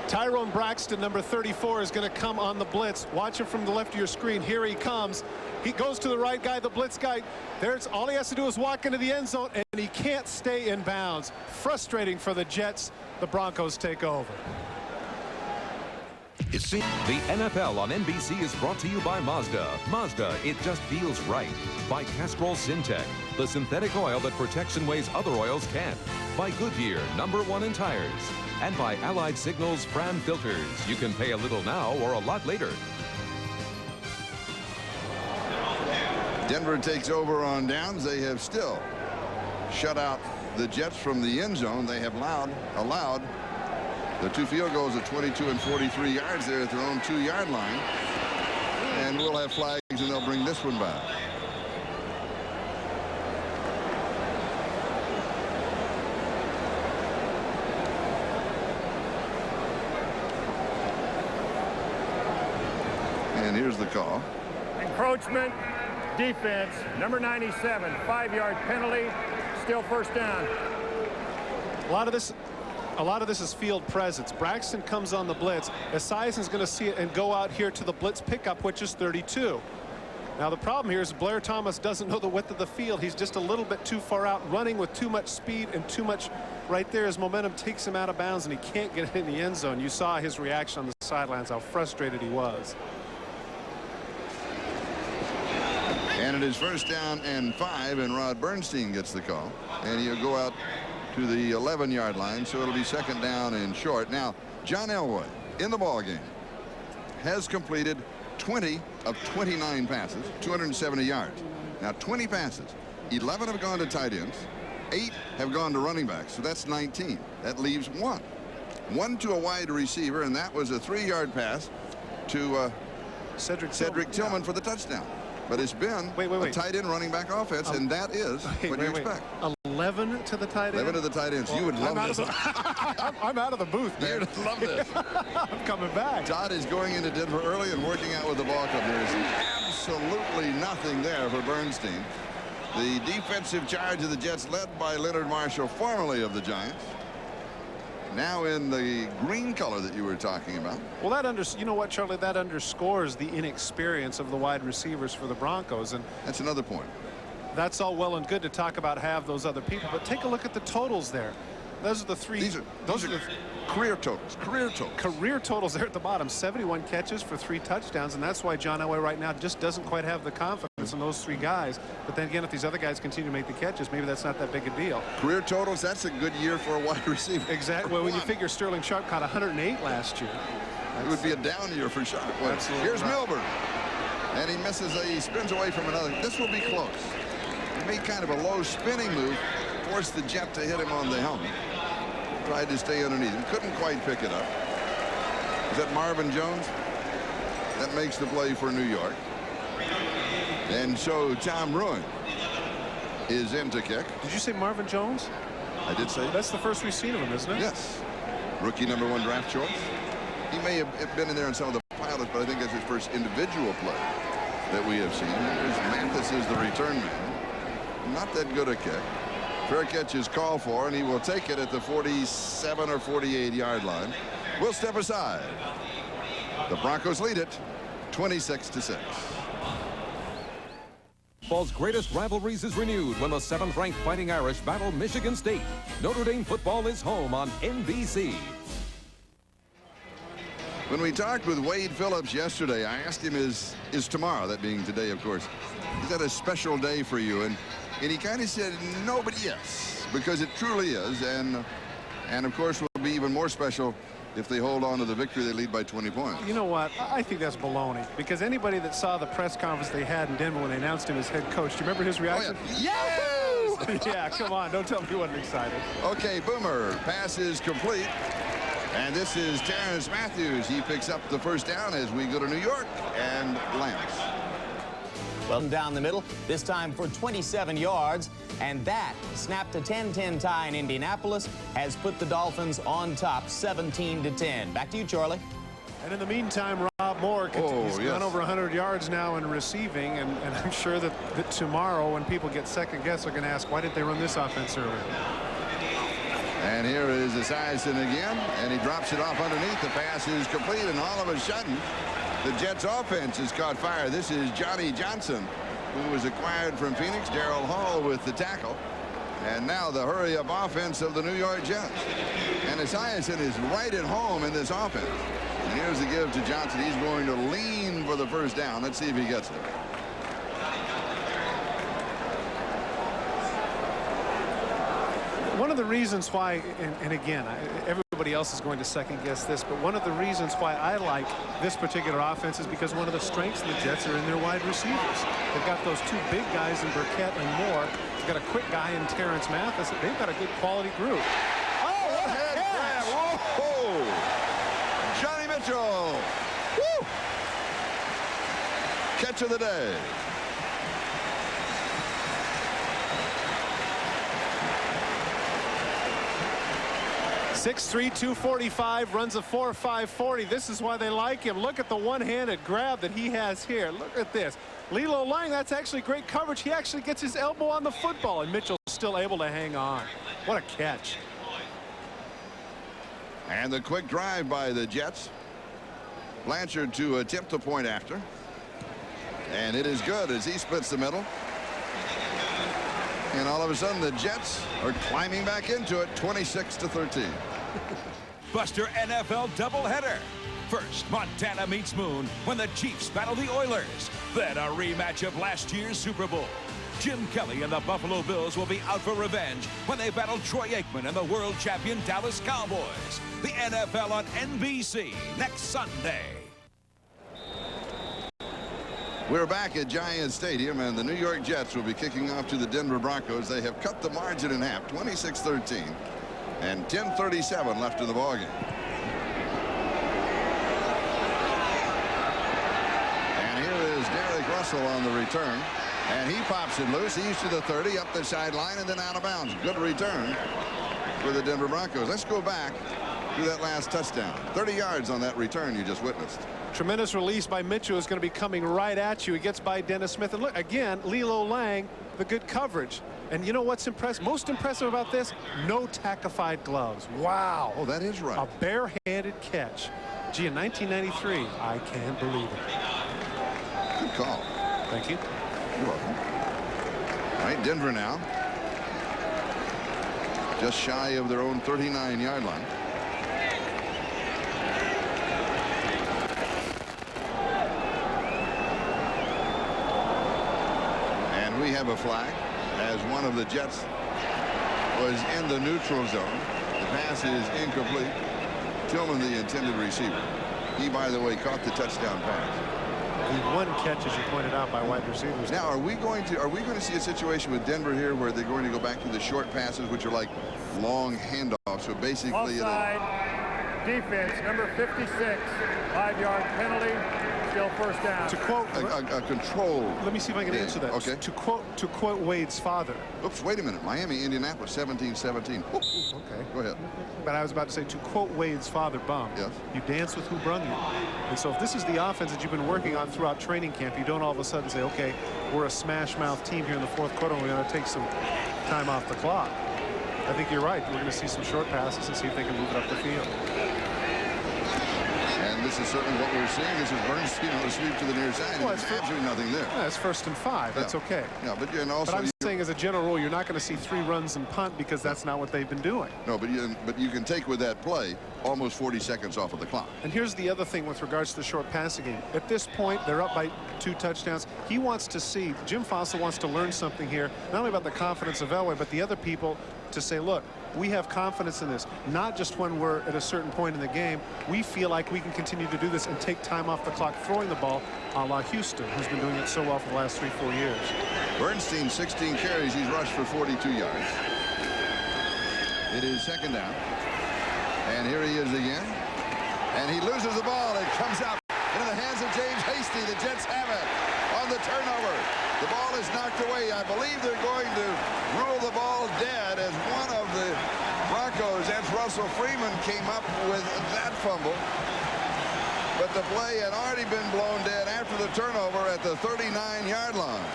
Tyrone Braxton, number 34, is going to come on the blitz. Watch him from the left of your screen. Here he comes. He goes to the right guy, the blitz guy. There's all he has to do is walk into the end zone, and he can't stay in bounds. Frustrating for the Jets. The Broncos take over. The NFL on NBC is brought to you by Mazda. Mazda, it just feels right. By Castrol Syntec, the synthetic oil that protects in ways other oils can't. By Goodyear, #1 in tires. And by Allied Signals Fram filters. You can pay a little now or a lot later. Denver takes over on downs. They have still shut out the Jets from the end zone. They have allowed the 2 field goals at 22 and 43 yards there at their own 2-yard line. And we'll have flags, and they'll bring this one back. And here's the call. Encroachment, defense, number 97, 5-yard penalty, still first down. A lot of this is field presence. Braxton comes on the blitz. Esiason's going to see it and go out here to the blitz pickup, which is 32. Now the problem here is Blair Thomas doesn't know the width of the field. He's just a little bit too far out, running with too much speed and too much right there. His momentum takes him out of bounds and he can't get it in the end zone. You saw his reaction on the sidelines, how frustrated he was. And it is first down and 5, and Rod Bernstein gets the call, and he'll go out to the 11-yard line, so it'll be second down and short. Now John Elway in the ball game has completed 20 of 29 passes, 270 yards. Now 20 passes, 11 have gone to tight ends, 8 have gone to running backs, so that's 19. That leaves one to a wide receiver, and that was a 3-yard pass to Cedric Tillman for the touchdown. But it's been a tight end running back offense, and that is what you expect. 11 to the tight end? 11 to the tight ends. Well, you would love this. I'm out of the booth, man. You'd love this. I'm coming back. Todd is going into Denver early and working out with the ball club. There is absolutely nothing there for Bernstein. The defensive charge of the Jets led by Leonard Marshall, formerly of the Giants. Now in the green color that you were talking about. Well, you know what, Charlie, that underscores the inexperience of the wide receivers for the Broncos, and that's another point. That's all well and good to talk about have those other people, but take a look at the totals there. Those are the three. Those are the career totals. Career totals there at the bottom. 71 catches for 3 touchdowns, and that's why John Elway right now just doesn't quite have the confidence in those 3 guys. But then again, if these other guys continue to make the catches, maybe that's not that big a deal. Career totals, that's a good year for a wide receiver. Exactly. Well, when you figure Sterling Sharp caught 108 last year. It would be a down year for Sharp. Well, here's Milburn. And he misses he spins away from another. This will be close. He made kind of a low spinning move, forced the Jet to hit him on the helmet. Tried to stay underneath him, couldn't quite pick it up. Is that Marvin Jones? That makes the play for New York. And so Tom Ruin is in to kick. Did you say Marvin Jones? I did say. That's the first we've seen of him, isn't it? Yes. Rookie #1 draft choice. He may have been in there in some of the pilots, but I think that's his first individual play that we have seen. There's Mathis is the return man. Not that good a kick. Fair catch is called for, and he will take it at the 47 or 48-yard line. We'll step aside. The Broncos lead it 26-6. Football's greatest rivalries is renewed when the 7th-ranked Fighting Irish battle Michigan State. Notre Dame football is home on NBC. When we talked with Wade Phillips yesterday, I asked him, is tomorrow, that being today, of course, is that a special day for you? And he kind of said, no, but yes, because it truly is. And of course, will be even more special if they hold on to the victory. They lead by 20 points. You know what? I think that's baloney, because anybody that saw the press conference they had in Denver when they announced him as head coach, do you remember his reaction? Oh, yeah. Yes! Yeah, come on. Don't tell me he wasn't excited. Okay, Boomer. Pass is complete. And this is Terrence Matthews. He picks up the first down as we go to New York and Lance. Well, down the middle, this time for 27 yards. And that snapped a 10-10 tie in Indianapolis, has put the Dolphins on top 17-10. Back to you, Charlie. And in the meantime, Rob Moore continues gone over 100 yards now in receiving. And I'm sure that tomorrow when people get second guess, they're going to ask, why did they run this offense earlier? And here is Esiason again, and he drops it off underneath. The pass is complete, and all of a sudden, the Jets offense has caught fire. This is Johnny Johnson, who was acquired from Phoenix. Darrell Hall with the tackle. And now the hurry-up offense of the New York Jets. And Esiason is right at home in this offense. And here's the give to Johnson. He's going to lean for the first down. Let's see if he gets it. One of the reasons why, and again, everybody else is going to second guess this, but one of the reasons why I like this particular offense is because one of the strengths of the Jets are in their wide receivers. They've got those 2 big guys in Burkett and Moore. They've got a quick guy in Terrence Mathis. They've got a good quality group. Oh, what a head grab. Whoa! Johnny Mitchell. Woo! Catch of the day. 6'3", 245, runs a 4.5 40. This is why they like him. Look at the one-handed grab that he has here. Look at this. Lilo Lang, that's actually great coverage. He actually gets his elbow on the football, and Mitchell's still able to hang on. What a catch. And the quick drive by the Jets. Blanchard to attempt the point after. And it is good as he splits the middle. And all of a sudden, the Jets are climbing back into it, 26-13. Buster NFL doubleheader. First, Montana meets Moon when the Chiefs battle the Oilers. Then a rematch of last year's Super Bowl. Jim Kelly and the Buffalo Bills will be out for revenge when they battle Troy Aikman and the world champion Dallas Cowboys. The NFL on NBC next Sunday. We're back at Giants Stadium, and the New York Jets will be kicking off to the Denver Broncos. They have cut the margin in half, 26-13, and 10:37 left in the ballgame. And here is Derek Russell on the return, and he pops it loose. He's to the 30, up the sideline, and then out of bounds. Good return for the Denver Broncos. Let's go back to that last touchdown. 30 yards on that return you just witnessed. Tremendous release by Mitchell is going to be coming right at you. He gets by Dennis Smith. And look, again, Lilo Lang, the good coverage. And you know what's most impressive about this? No tackified gloves. Wow. Oh, that is right. A barehanded catch. Gee, in 1993, I can't believe it. Good call. Thank you. You're welcome. All right, Denver now. Just shy of their own 39-yard line. We have a flag as one of the Jets was in the neutral zone. The pass is incomplete. Tillman, the intended receiver. He, by the way, caught the touchdown pass. The one catch, as you pointed out, by wide receivers. Now, are we going to see a situation with Denver here where they're going to go back to the short passes, which are like long handoffs? So basically, offside defense, number 56, 5-yard penalty. Still first down. To quote a control. Let me see if I can answer that. Okay. To quote Wade's father. Oops, wait a minute. Miami, Indianapolis, 17-17. Okay. Go ahead. But I was about to say, to quote Wade's father, Bum, yes. You dance with who brung you. And so if this is the offense that you've been working on throughout training camp, you don't all of a sudden say, okay, we're a smash mouth team here in the fourth quarter, and we're going to take some time off the clock. I think you're right. We're going to see some short passes and see if they can move it up the field. And this is certainly what we're seeing. This is Bernstein on the sweep to the near side. There's absolutely nothing there. Yeah, it's 1st and 5. That's okay. Yeah, but I'm saying as a general rule, you're not going to see 3 runs and punt because that's not what they've been doing. No, but you can take with that play almost 40 seconds off of the clock. And here's the other thing with regards to the short passing game. At this point, they're up by 2 touchdowns. He wants to see, Jim Fossil wants to learn something here, not only about the confidence of Elway, but the other people to say, look, we have confidence in this, not just when we're at a certain point in the game. We feel like we can continue to do this and take time off the clock throwing the ball a la Houston, who's been doing it so well for the last 3-4 years. Bernstein, 16 carries. He's rushed for 42 yards. It is 2nd down. And here he is again. And he loses the ball. It comes out into the hands of James Hasty. The Jets have it on the turnover. The ball is knocked away. I believe they're going to rule the ball dead as one of the Broncos, as Russell Freeman, came up with that fumble. But the play had already been blown dead after the turnover at the 39-yard line.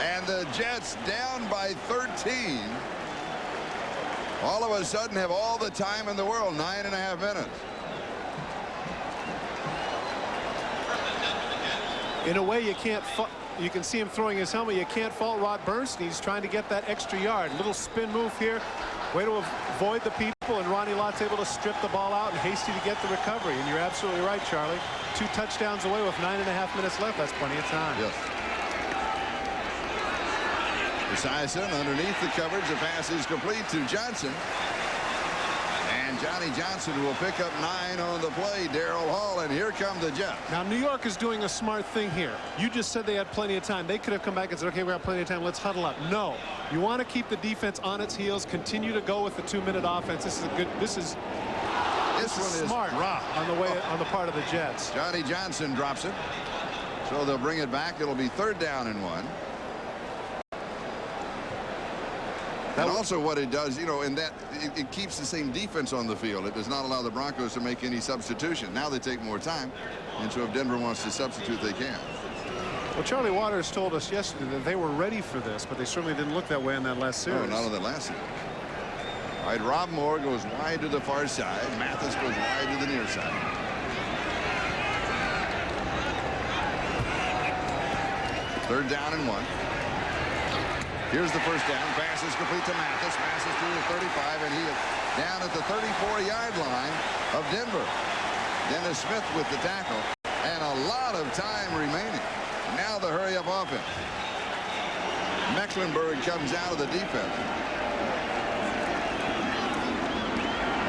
And the Jets down by 13. All of a sudden have all the time in the world, 9.5 minutes. In a way, you can't. You can see him throwing his helmet. You can't fault Rod Bernstein. He's trying to get that extra yard. Little spin move here. Way to avoid the people, and Ronnie Lott's able to strip the ball out and Hasty to get the recovery. And you're absolutely right, Charlie. 2 touchdowns away with 9.5 minutes left. That's plenty of time. Yes. Esiason underneath the coverage. The pass is complete to Johnson. And Johnny Johnson will pick up 9 on the play. Darrell Hall, and here come the Jets. Now, New York is doing a smart thing here. You just said they had plenty of time. They could have come back and said, okay, we got plenty of time. Let's huddle up. No. You want to keep the defense on its heels. Continue to go with the 2-minute offense. This is smart on the part of the Jets. Johnny Johnson drops it. So they'll bring it back. It'll be 3rd down and 1. And also what it does, in that it keeps the same defense on the field. It does not allow the Broncos to make any substitution. Now they take more time. And so if Denver wants to substitute, they can. Well, Charlie Waters told us yesterday that they were ready for this, but they certainly didn't look that way in that last series. No, not on that last series. All right, Rob Moore goes wide to the far side. Mathis goes wide to the near side. 3rd down and 1. Here's the first down. Pass is complete to Mathis. Passes through the 35, and he is down at the 34-yard line of Denver. Dennis Smith with the tackle, and a lot of time remaining. Now the hurry-up offense. Mecklenburg comes out of the defense.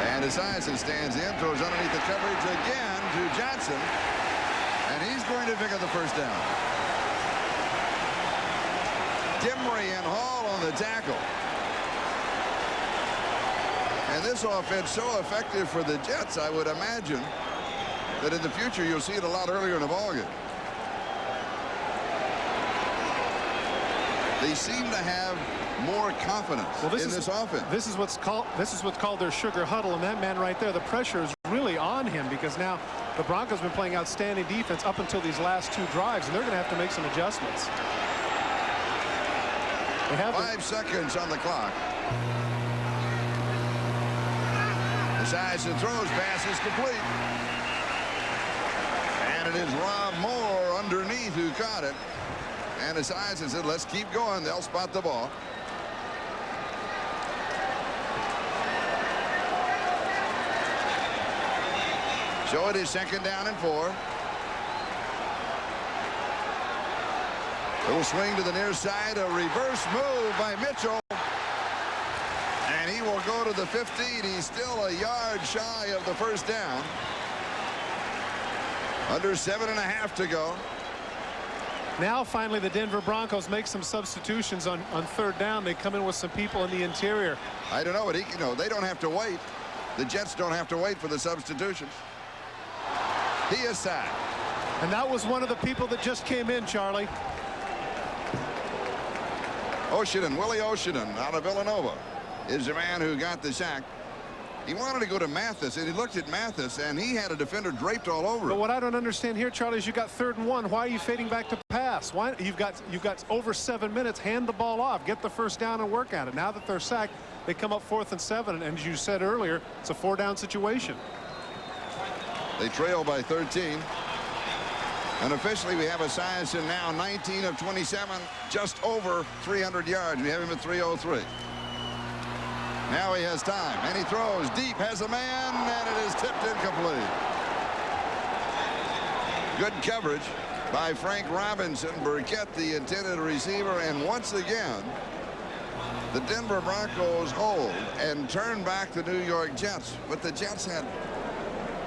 And Esiason stands in, throws underneath the coverage again to Johnson, and he's going to pick up the first down. Dimry and Hall on the tackle. And this offense so effective for the Jets, I would imagine that in the future you'll see it a lot earlier in the ballgame. They seem to have more confidence in this offense. This is what's called their sugar huddle, and that man right there, the pressure is really on him because now the Broncos have been playing outstanding defense up until these last 2 drives, and they're going to have to make some adjustments. They have 5 seconds on the clock. Esiason throws, pass is complete. And it is Rob Moore underneath who caught it. And Esiason said, let's keep going. They'll spot the ball. So it is 2nd down and 4. Little swing to the near side, a reverse move by Mitchell. And he will go to the 15. He's still a yard shy of the first down. Under 7.5 to go. Now finally the Denver Broncos make some substitutions on 3rd down. They come in with some people in the interior. I don't know, but they don't have to wait. The Jets don't have to wait for the substitutions. He is sacked. And that was one of the people that just came in, Charlie. Willie Oshinen out of Villanova is the man who got the sack. He wanted to go to Mathis, and he looked at Mathis, and he had a defender draped all over him. But what I don't understand here, Charlie, is you got 3rd and 1. Why are you fading back to pass? Why you've got over 7 minutes. Hand the ball off, get the first down, and work at it. Now that they're sacked, they come up 4th and 7, and as you said earlier, it's a 4-down situation. They trail by 13. And officially, we have Esiason now 19 of 27, just over 300 yards. We have him at 303. Now he has time, and he throws deep, has a man, and it is tipped incomplete. Good coverage by Frank Robinson. Burkett, the intended receiver, and once again, the Denver Broncos hold and turn back the New York Jets. But the Jets had,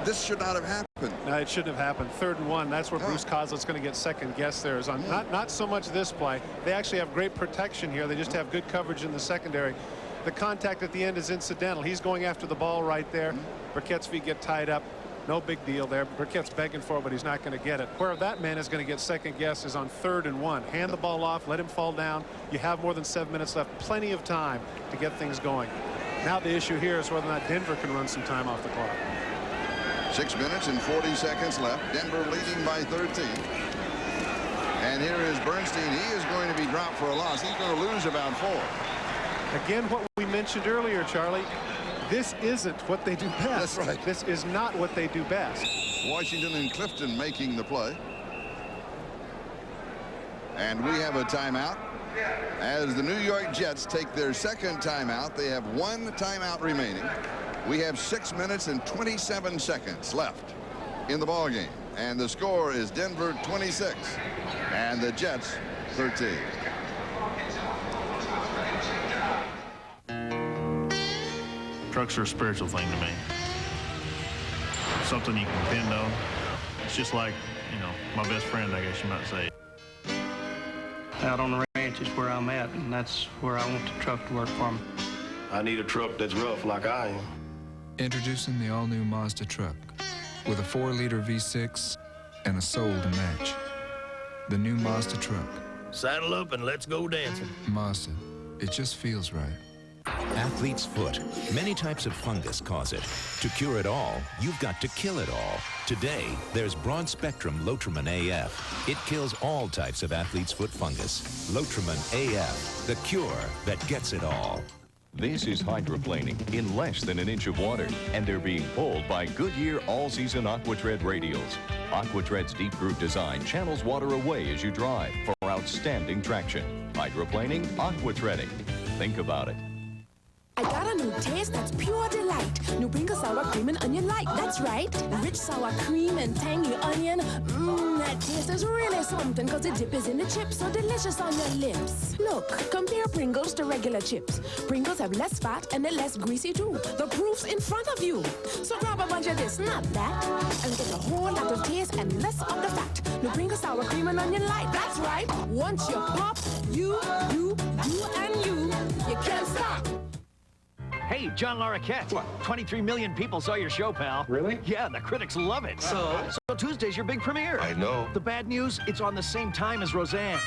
this should not have happened. No, it shouldn't have happened. 3rd and 1. That's where Bruce Kozlow's going to get second guess there. Is on not so much this play. They actually have great protection here. They just have good coverage in the secondary. The contact at the end is incidental. He's going after the ball right there. Burkett's feet get tied up. No big deal there. Burkett's begging for it, but he's not going to get it. Where that man is going to get second guess is on 3rd and 1. Hand the ball off, let him fall down. You have more than 7 minutes left. Plenty of time to get things going. Now the issue here is whether or not Denver can run some time off the clock. 6 minutes and 40 seconds left. Denver leading by 13. And here is Bernstein. He is going to be dropped for a loss. He's going to lose about 4. Again, what we mentioned earlier, Charlie, this isn't what they do best. That's right. This is not what they do best. Washington and Clifton making the play. And we have a timeout. As the New York Jets take their 2nd timeout, they have 1 timeout remaining. We have 6 minutes and 27 seconds left in the ball game. And the score is Denver 26 and the Jets 13. Trucks are a spiritual thing to me. Something you can depend on. It's just like, my best friend, I guess you might say. Out on the ranch is where I'm at, and that's where I want the truck to work for me. I need a truck that's rough like I am. Introducing the all-new Mazda truck with a 4-liter V6 and a soul to match. The new Mazda truck. Saddle up and let's go dancing. Mazda, it just feels right. Athlete's foot. Many types of fungus cause it. To cure it all, you've got to kill it all. Today, there's broad-spectrum Lotrimin AF. It kills all types of athlete's foot fungus. Lotrimin AF, the cure that gets it all. This is hydroplaning in less than an inch of water, and they're being pulled by Goodyear all-season AquaTread radials. AquaTread's deep groove design channels water away as you drive for outstanding traction. Hydroplaning, AquaTreading. Think about it. I got a new taste that's pure delight. New Broncos sour cream and onion light. That's right. Rich sour cream and tangy onion. Mmm, that taste is really something because the dip is in the chips, so delicious on your lips. Look, compare Pringles to regular chips. Pringles have less fat and they're less greasy too. The proof's in front of you. So grab a bunch of this, not that, and get a whole lot of taste and less of the fat. New Broncos sour cream and onion light. That's right. Once you pop, you, and you can't stop. Hey, John Larroquette. What? 23 million people saw your show, pal. Really? Yeah, the critics love it. So Tuesday's your big premiere. I know. The bad news, it's on the same time as Roseanne.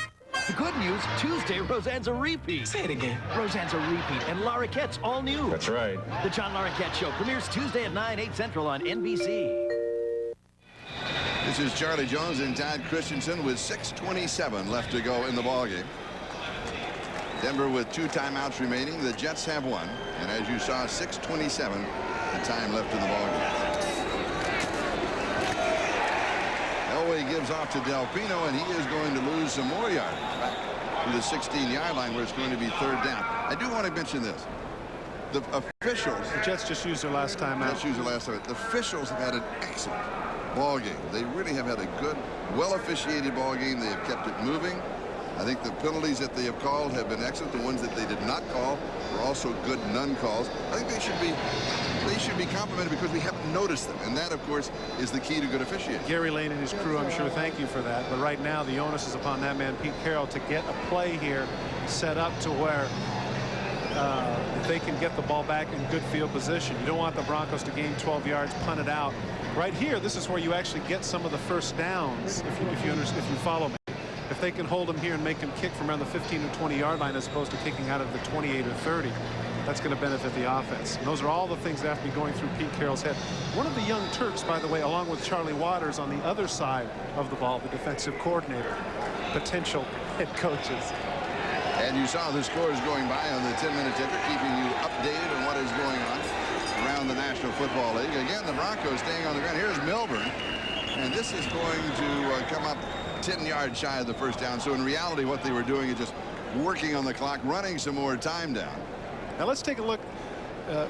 The good news, Tuesday, Roseanne's a repeat. Say it again. Roseanne's a repeat, and Larroquette's all new. That's right. The John Larroquette Show premieres Tuesday at 9, 8 Central on NBC. This is Charlie Jones and Todd Christensen with 6:27 left to go in the ballgame. Denver with 2 timeouts remaining. The Jets have 1. And as you saw, 6:27, the time left in the ballgame. Elway gives off to Delpino, and he is going to lose some more yards back to the 16-yard line where it's going to be 3rd down. I do want to mention this. The officials... The Jets just used their last timeout. Jets used their last timeout. The officials have had an excellent ball game. They really have had a good, well-officiated ball game. They have kept it moving. I think the penalties that they have called have been excellent. The ones that they did not call were also good non-calls. I think they should be complimented because we haven't noticed them, and that, of course, is the key to good officiating. Gary Lane and his crew, I'm sure, thank you for that. But right now, the onus is upon that man, Pete Carroll, to get a play here set up to where if they can get the ball back in good field position. You don't want the Broncos to gain 12 yards, punt it out. Right here, this is where you actually get some of the first downs, if you follow me. If they can hold him here and make him kick from around the 15 or 20-yard line as opposed to kicking out of the 28 or 30, that's going to benefit the offense. And those are all the things that have to be going through Pete Carroll's head. One of the young Turks, by the way, along with Charlie Waters on the other side of the ball, the defensive coordinator, potential head coaches. And you saw the scores going by on the 10-minute ticker, keeping you updated on what is going on around the National Football League. Again, the Broncos staying on the ground. Here's Milburn, and this is going to come up 10 yards shy of the first down. So in reality, what they were doing is just working on the clock, running some more time down. Now let's take a look.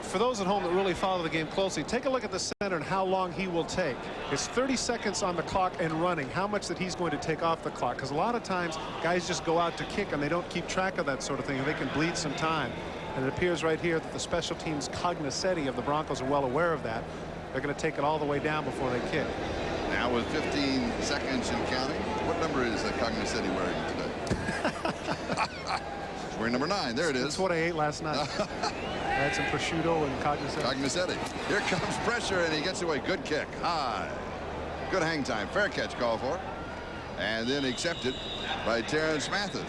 For those at home that really follow the game closely, take a look at the center and how long he will take. It's 30 seconds on the clock and running. How much that he's going to take off the clock, because a lot of times guys just go out to kick and they don't keep track of that sort of thing, and they can bleed some time. And it appears right here that the special teams cognoscenti of the Broncos are well aware of that. They're going to take it all the way down before they kick. Now with 15 seconds and counting, what number is Cognoscenti wearing today? He's wearing number 9. There it is. That's what I ate last night. I had some prosciutto and Cognoscenti. Cognoscenti. Here comes pressure, and he gets away. Good kick. High. Good hang time. Fair catch call for. And then accepted by Terrence Mathis.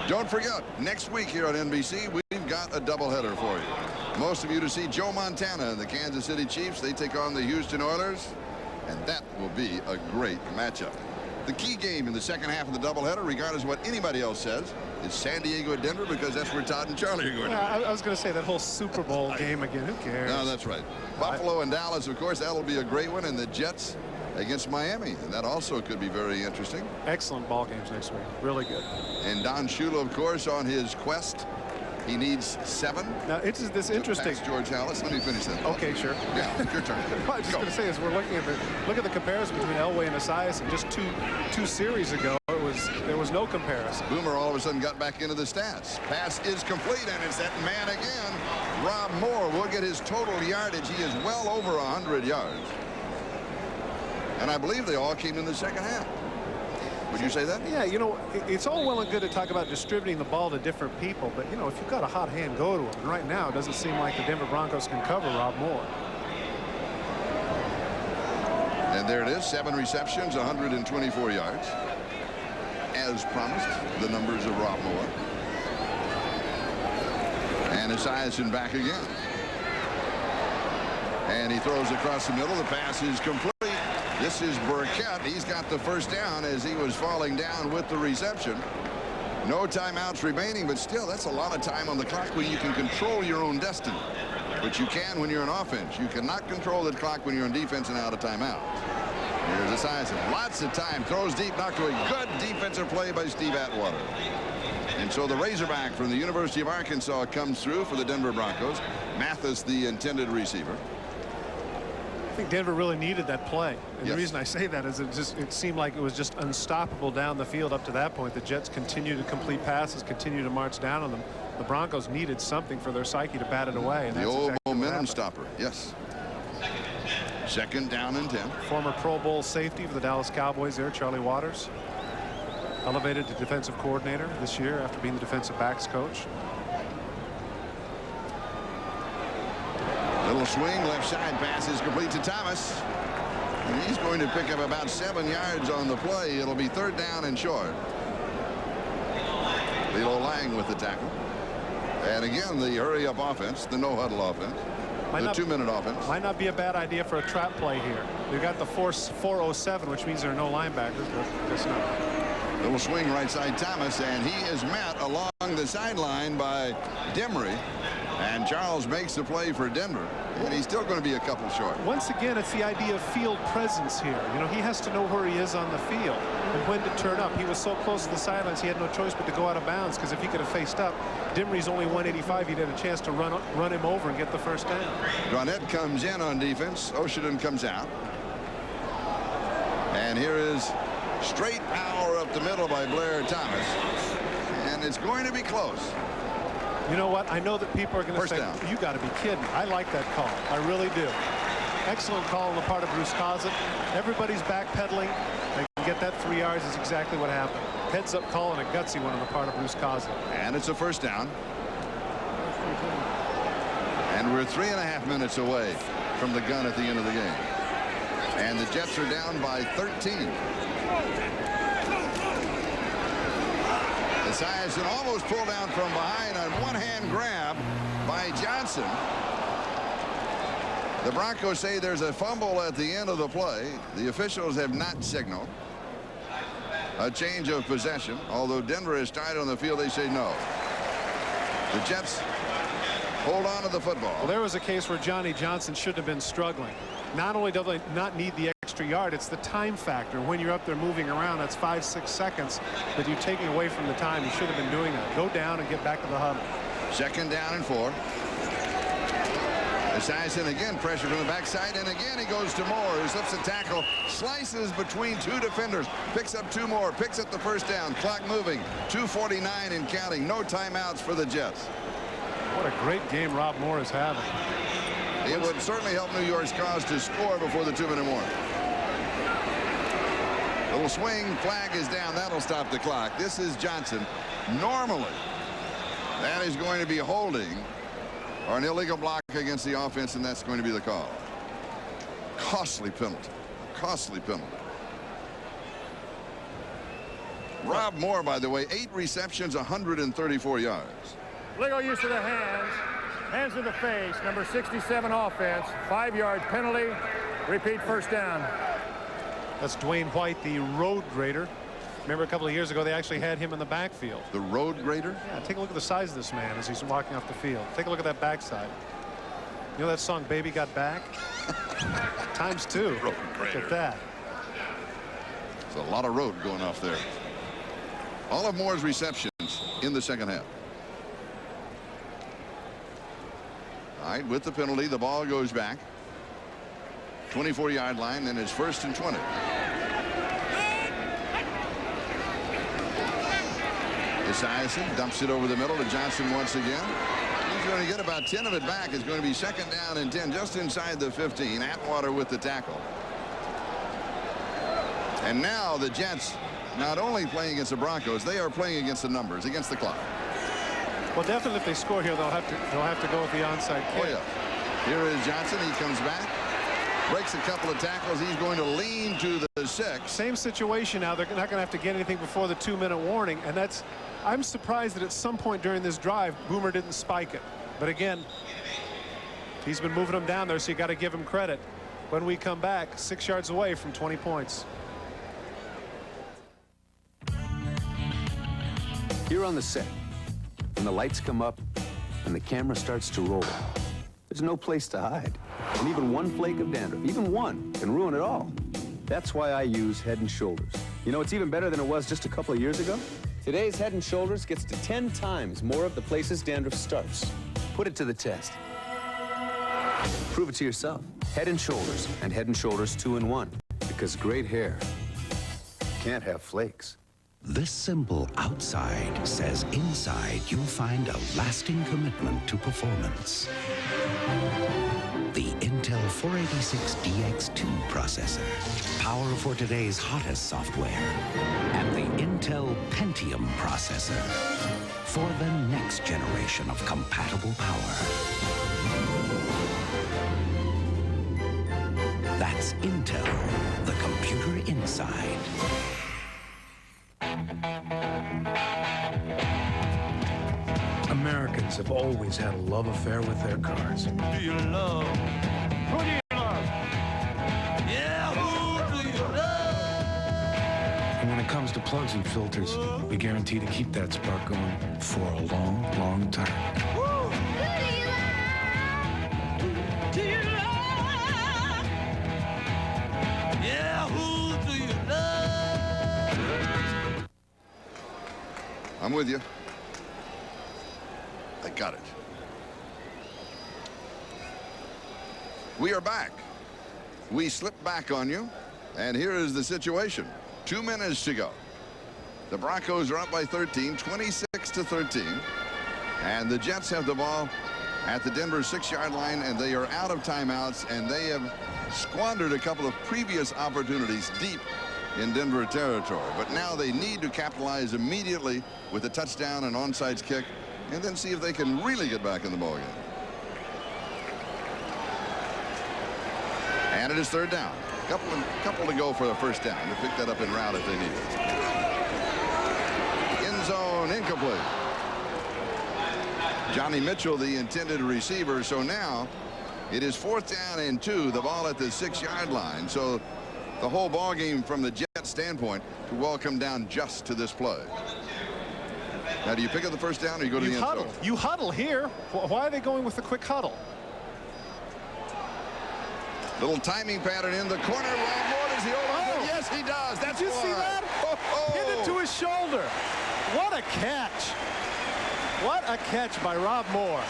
Don't forget, next week here on NBC, we've got a doubleheader for you. Most of you to see Joe Montana and the Kansas City Chiefs. They take on the Houston Oilers, and that will be a great matchup. The key game in the second half of the doubleheader, regardless of what anybody else says, is San Diego at Denver, because that's where Todd and Charlie are going to be. I was going to say that whole Super Bowl game again. Who cares? No, that's right. Buffalo and Dallas, of course, that'll be a great one, and the Jets against Miami, and that also could be very interesting. Excellent ball games next week. Really good. And Don Shula, of course, on his quest. He needs 7. Now, it's this interesting. George Hallis. Let me finish that. Okay, sure. Yeah, it's your turn. What I was just going to say is we're looking at the comparison between Elway and Esiason, and just two series ago, there was no comparison. Boomer all of a sudden got back into the stats. Pass is complete, and it's that man again. Rob Moore will get his total yardage. He is well over 100 yards. And I believe they all came in the second half. Would you say that? Yeah, you know, it's all well and good to talk about distributing the ball to different people, but, you know, if you've got a hot hand, go to him. And right now, it doesn't seem like the Denver Broncos can cover Rob Moore. And there it is, 7 receptions, 124 yards. As promised, the numbers of Rob Moore. And Esiason back again. And he throws across the middle. The pass is complete. This is Burkett. He's got the first down as he was falling down with the reception. No timeouts remaining, but still, that's a lot of time on the clock when you can control your own destiny. But you can when you're in offense. You cannot control the clock when you're in defense and out of timeout. Here's the size of lots of time. Throws deep, knocked away. Good defensive play by Steve Atwater. And so the Razorback from the University of Arkansas comes through for the Denver Broncos. Mathis, the intended receiver. I think Denver really needed that play. And yes. The reason I say that is it seemed like it was just unstoppable down the field up to that point. The Jets continue to complete passes, continue to march down on them. The Broncos needed something for their psyche to bat it away. And the that's old exactly momentum stopper. Yes. Second down and 10. Former Pro Bowl safety for the Dallas Cowboys there, Charlie Waters. Elevated to defensive coordinator this year after being the defensive backs coach. Little swing, left side pass is complete to Thomas. And he's going to pick up about 7 yards on the play. It'll be third down and short. Lilo Lang with the tackle. And again, the hurry-up offense, the no-huddle offense, the 2-minute offense. Might not be a bad idea for a trap play here. They've got the 407, which means there are no linebackers, but guess not. Little swing right side Thomas, and he is met along the sideline by Demery. And Charles makes the play for Denver, and he's still going to be a couple short. Once again, it's the idea of field presence here. You know, he has to know where he is on the field and when to turn up. He was so close to the sidelines, he had no choice but to go out of bounds, because if he could have faced up, Demery's only 185. He'd had a chance to run him over and get the first down. Garnett comes in on defense. Oshiden comes out. And here is straight power up the middle by Blair Thomas. And it's going to be close. You know what? I know that people are going to say, down. You got to be kidding. I like that call. I really do. Excellent call on the part of Bruce Cosett. Everybody's backpedaling. They can get that 3 yards is exactly what happened. Heads up call and a gutsy one on the part of Bruce Cosett. And it's a first down. And we're 3.5 minutes away from the gun at the end of the game. And the Jets are down by 13. Esiason almost pulled down from behind on one-hand grab by Johnson. The Broncos say there's a fumble at the end of the play. The officials have not signaled a change of possession. Although Denver is tied on the field, they say no. The Jets hold on to the football. Well, there was a case where Johnny Johnson should have been struggling. Not only do they not need the extra yard, it's the time factor. When you're up there moving around, that's 5-6 seconds that you're taking away from the time. You should have been doing that. Go down and get back to the huddle. Second down and 4. Esiason again, pressure from the backside, and again he goes to Moore, who slips a tackle, slices between 2 defenders, picks up 2 more, picks up the first down. Clock moving, 2:49 and counting. No timeouts for the Jets. What a great game Rob Moore is having. It would certainly help New York's cause to score before the 2-minute warning. Little swing, flag is down. That'll stop the clock. This is Johnson. Normally, that is going to be holding or an illegal block against the offense, and that's going to be the call. Costly penalty. Costly penalty. Rob Moore, by the way, 8 receptions, 134 yards. Legal use of the hands. Hands to the face. Number 67 offense. 5-yard penalty. Repeat first down. That's Dwayne White, the road grader. Remember a couple of years ago they actually had him in the backfield. The road grader? Yeah, take a look at the size of this man as he's walking off the field. Take a look at that backside. You know that song Baby Got Back? Times 2. Road look grader. at that. There's a lot of road going off there. All of Moore's receptions in the second half. All right, with the penalty, the ball goes back. 24-yard line, and it's 1st and 20. Esiason dumps it over the middle to Johnson once again. He's going to get about 10 of it back. It's going to be second down and 10, just inside the 15. Atwater with the tackle. And now the Jets not only playing against the Broncos, they are playing against the numbers, against the clock. Well, definitely if they score here, they'll have to go with the onside kick. Oh, yeah. Here is Johnson. He comes back. Breaks a couple of tackles. He's going to lean to the 6. Same situation now. They're not going to have to get anything before the 2-minute warning. And that's, I'm surprised that at some point during this drive, Boomer didn't spike it. But again, he's been moving them down there, so you got to give him credit. When we come back, 6 yards away from 20 points. You're on the set. When the lights come up and the camera starts to roll, there's no place to hide. And even one flake of dandruff, even one, can ruin it all. That's why I use Head & Shoulders. You know, it's even better than it was just a couple of years ago. Today's Head & Shoulders gets to 10 times more of the places dandruff starts. Put it to the test. Prove it to yourself. Head & Shoulders and Head & Shoulders 2-in-1. Because great hair can't have flakes. This simple outside says inside you'll find a lasting commitment to performance. The Intel 486DX2 processor, power for today's hottest software, and the Intel Pentium processor for the next generation of compatible power. That's Intel, the computer inside. Americans have always had a love affair with their cars. Do you love? Who do you love? Yeah, who do you love? And when it comes to plugs and filters, we guarantee to keep that spark going for a long, long time. Who do you love? Do you love? Yeah, who do you love? I'm with you. I got it. We are back. We slipped back on you, and here is the situation. 2 minutes to go. The Broncos are up by 13, 26-13, and the Jets have the ball at the Denver 6-yard line, and they are out of timeouts, and they have squandered a couple of previous opportunities deep in Denver territory. But now they need to capitalize immediately with a touchdown and onside kick, and then see if they can really get back in the ballgame. And it is third down. Couple to go for a first down. To pick that up en route if they need it. End zone incomplete. Johnny Mitchell, the intended receiver. So now it is 4th down and 2. The ball at the 6-yard line. So the whole ball game from the Jets standpoint could well come down just to this play. Now, do you pick up the first down or you go to the end zone? You huddle here. Why are they going with the quick huddle? Little timing pattern in the corner. Rob Moore, does he hold on? Yes, he does. That's Did you see that? Hit it to his shoulder. What a catch. What a catch by Rob Moore.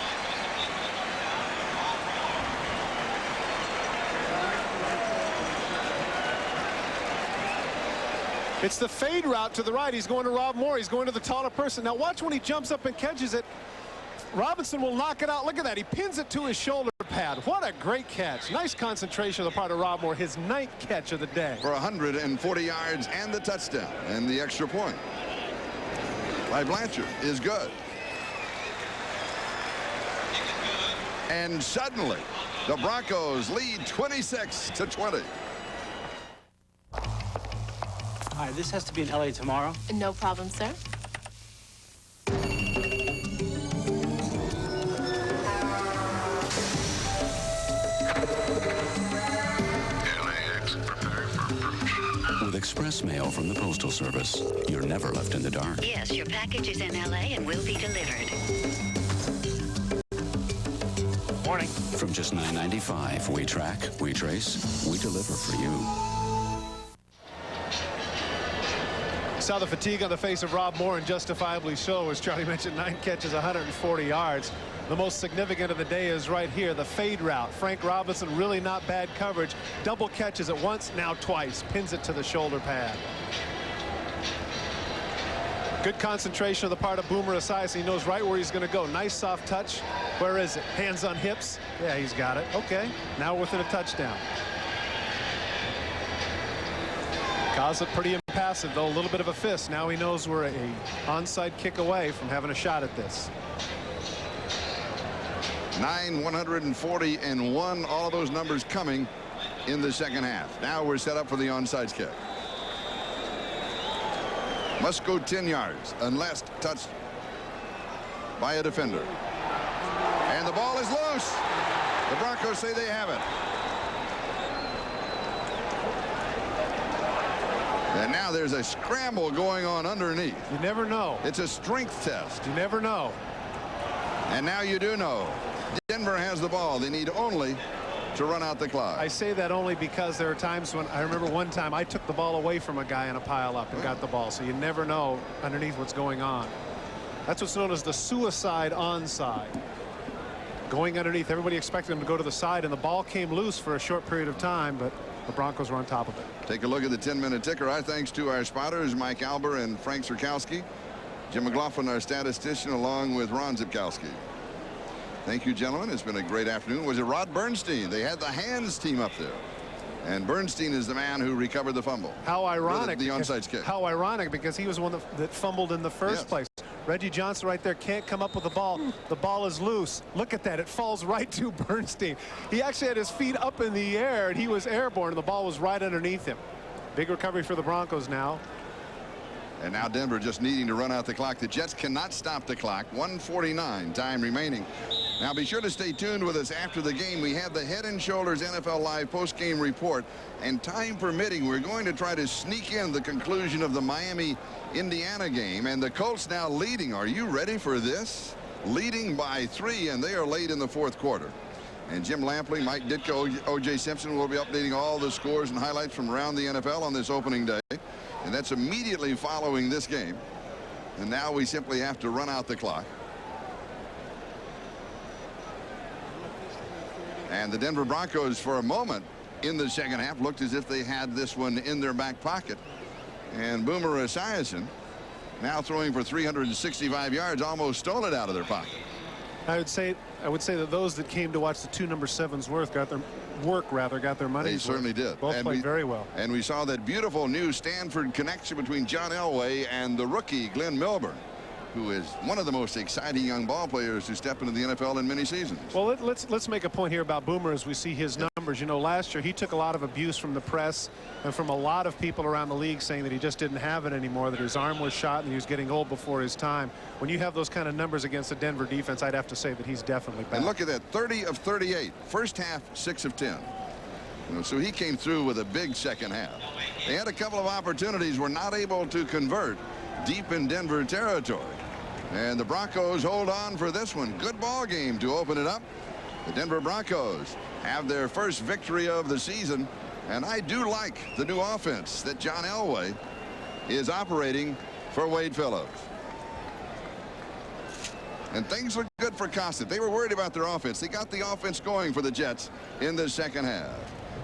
It's the fade route to the right. He's going to Rob Moore. He's going to the taller person. Now watch when he jumps up and catches it. Robinson will knock it out. Look at that. He pins it to his shoulder pad. What a great catch. Nice concentration on the part of Rob Moore. His 9th catch of the day. For 140 yards and the touchdown and the extra point by Blanchard is good. And suddenly the Broncos lead 26-20. Hi, this has to be in LA tomorrow. No problem, sir. With express mail from the Postal Service, you're never left in the dark. Yes, your package is in LA and will be delivered. Morning. From just $9.95, we track, we trace, we deliver for you. Saw the fatigue on the face of Rob Moore, and justifiably so. As Charlie mentioned, 9 catches, 140 yards. The most significant of the day is right here, the fade route. Frank Robinson, really not bad coverage. Double catches it once, now twice. Pins it to the shoulder pad. Good concentration on the part of Boomer Esiason. He knows right where he's going to go. Nice soft touch. Where is it? Hands on hips. Yeah, he's got it. Okay, now we're within a touchdown. Kyle's looked pretty impassive, though. A little bit of a fist. Now he knows we're a onside kick away from having a shot at this. 140 and 1. All of those numbers coming in the second half. Now we're set up for the onside kick. Must go 10 yards unless touched by a defender. And the ball is loose. The Broncos say they have it. And now there's a scramble going on underneath. You never know. It's a strength test. You never know. And now you do know. Denver has the ball. They need only to run out the clock. I say that only because there are times when I remember one time I took the ball away from a guy in a pile up and got the ball. So you never know underneath what's going on. That's what's known as the suicide onside. Going underneath, everybody expected him to go to the side, and the ball came loose for a short period of time, but the Broncos were on top of it. Take a look at the 10-minute ticker. Our thanks to our spotters, Mike Alber and Frank Zerkowski. Jim McLaughlin, our statistician, along with Ron Zipkowski. Thank you, gentlemen. It's been a great afternoon. Was it Rod Bernstein? They had the hands team up there. And Bernstein is the man who recovered the fumble. How ironic. The onside kick. How ironic, because he was the one that fumbled in the first place. Reggie Johnson right there can't come up with the ball. The ball is loose. Look at that. It falls right to Bernstein. He actually had his feet up in the air, and he was airborne, and the ball was right underneath him. Big recovery for the Broncos now. And now Denver just needing to run out the clock. The Jets cannot stop the clock. 1:49 time remaining. Now be sure to stay tuned with us after the game. We have the Head and Shoulders NFL Live post-game report. And time permitting, we're going to try to sneak in the conclusion of the Miami-Indiana game. And the Colts now leading. Are you ready for this? Leading by 3, and they are late in the fourth quarter. And Jim Lampley, Mike Ditka, O.J. Simpson will be updating all the scores and highlights from around the NFL on this opening day. And that's immediately following this game. And now we simply have to run out the clock. And the Denver Broncos, for a moment in the second half, looked as if they had this one in their back pocket. And Boomer Esiason, now throwing for 365 yards, almost stole it out of their pocket. I would say that those that came to watch the 2 number 7s got their money. They certainly did. Both played very well. And we saw that beautiful new Stanford connection between John Elway and the rookie Glenn Milburn, who is one of the most exciting young ball players to step into the NFL in many seasons. Well, let's make a point here about Boomer as we see his numbers. You know, last year he took a lot of abuse from the press and from a lot of people around the league saying that he just didn't have it anymore, that his arm was shot and he was getting old before his time. When you have those kind of numbers against the Denver defense, I'd have to say that he's definitely back. And look at that, 30 of 38. First half, 6 of 10. You know, so he came through with a big second half. They had a couple of opportunities, were not able to convert deep in Denver territory. And the Broncos hold on for this one. Good ball game to open it up. The Denver Broncos have their first victory of the season. And I do like the new offense that John Elway is operating for Wade Phillips. And things look good for Costa. They were worried about their offense. They got the offense going for the Jets in the second half.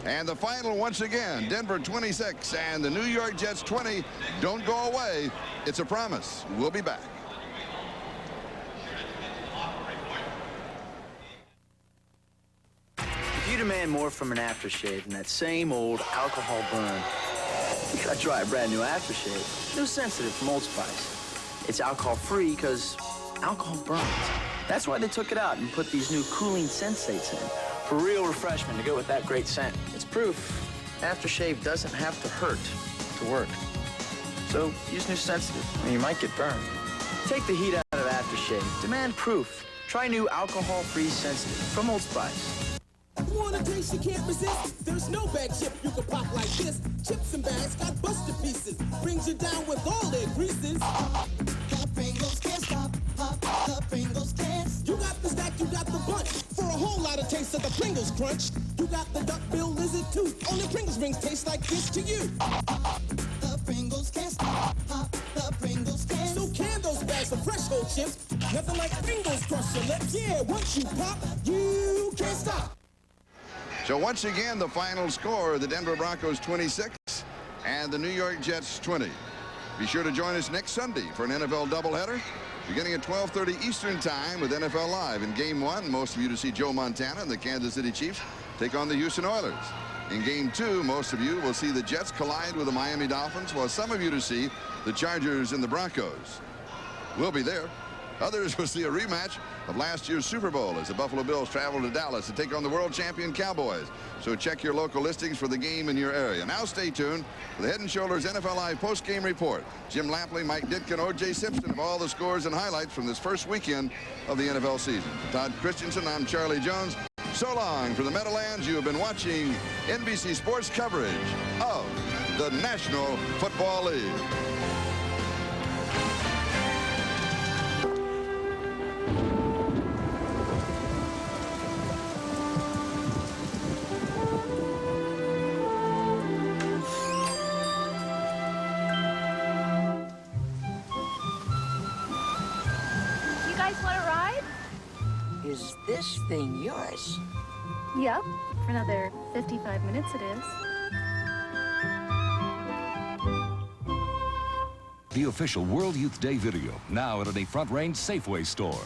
And the final once again, Denver 26 and the New York Jets 20. Don't go away. It's a promise. We'll be back. If you demand more from an aftershave than that same old alcohol burn, you gotta try a brand new aftershave. New Sensitive from Old Spice. It's alcohol-free because alcohol burns. That's why they took it out and put these new cooling sensates in. For real refreshment to go with that great scent. It's proof aftershave doesn't have to hurt to work. So use New Sensitive, or you might get burned. Take the heat out of aftershave. Demand proof. Try new alcohol-free Sensitive from Old Spice. Want a taste you can't resist? There's no bag chip you can pop like this. Chips and bags got busted pieces. Brings you down with all their greases. The Pringles can't stop. The Pringles can't stop. You got the stack, you got the bunch. For a whole lot of taste of the Pringles crunch. You got the duck-bill lizard too. Only Pringles rings taste like this to you. The Pringles can't stop. The Pringles can't stop. So can those bags of fresh whole chips. Nothing like Pringles crush your lips. Yeah, once you pop, you can't stop. So once again, the final score, the Denver Broncos 26 and the New York Jets 20. Be sure to join us next Sunday for an NFL doubleheader beginning at 12:30 Eastern Time with NFL Live. In Game 1, most of you to see Joe Montana and the Kansas City Chiefs take on the Houston Oilers. In Game 2, most of you will see the Jets collide with the Miami Dolphins, while some of you to see the Chargers and the Broncos. We'll be there. Others will see a rematch of last year's Super Bowl as the Buffalo Bills travel to Dallas to take on the world champion Cowboys. So check your local listings for the game in your area. Now stay tuned for the Head and Shoulders NFL Live post-game report. Jim Lampley, Mike Ditka, and O.J. Simpson of all the scores and highlights from this first weekend of the NFL season. For Todd Christensen, I'm Charlie Jones. So long from the Meadowlands. You have been watching NBC Sports coverage of the the National Football League. You guys want to ride? Is this thing yours? Yep. For another 55 minutes it is. The official World Youth Day video, now at any Front Range Safeway store.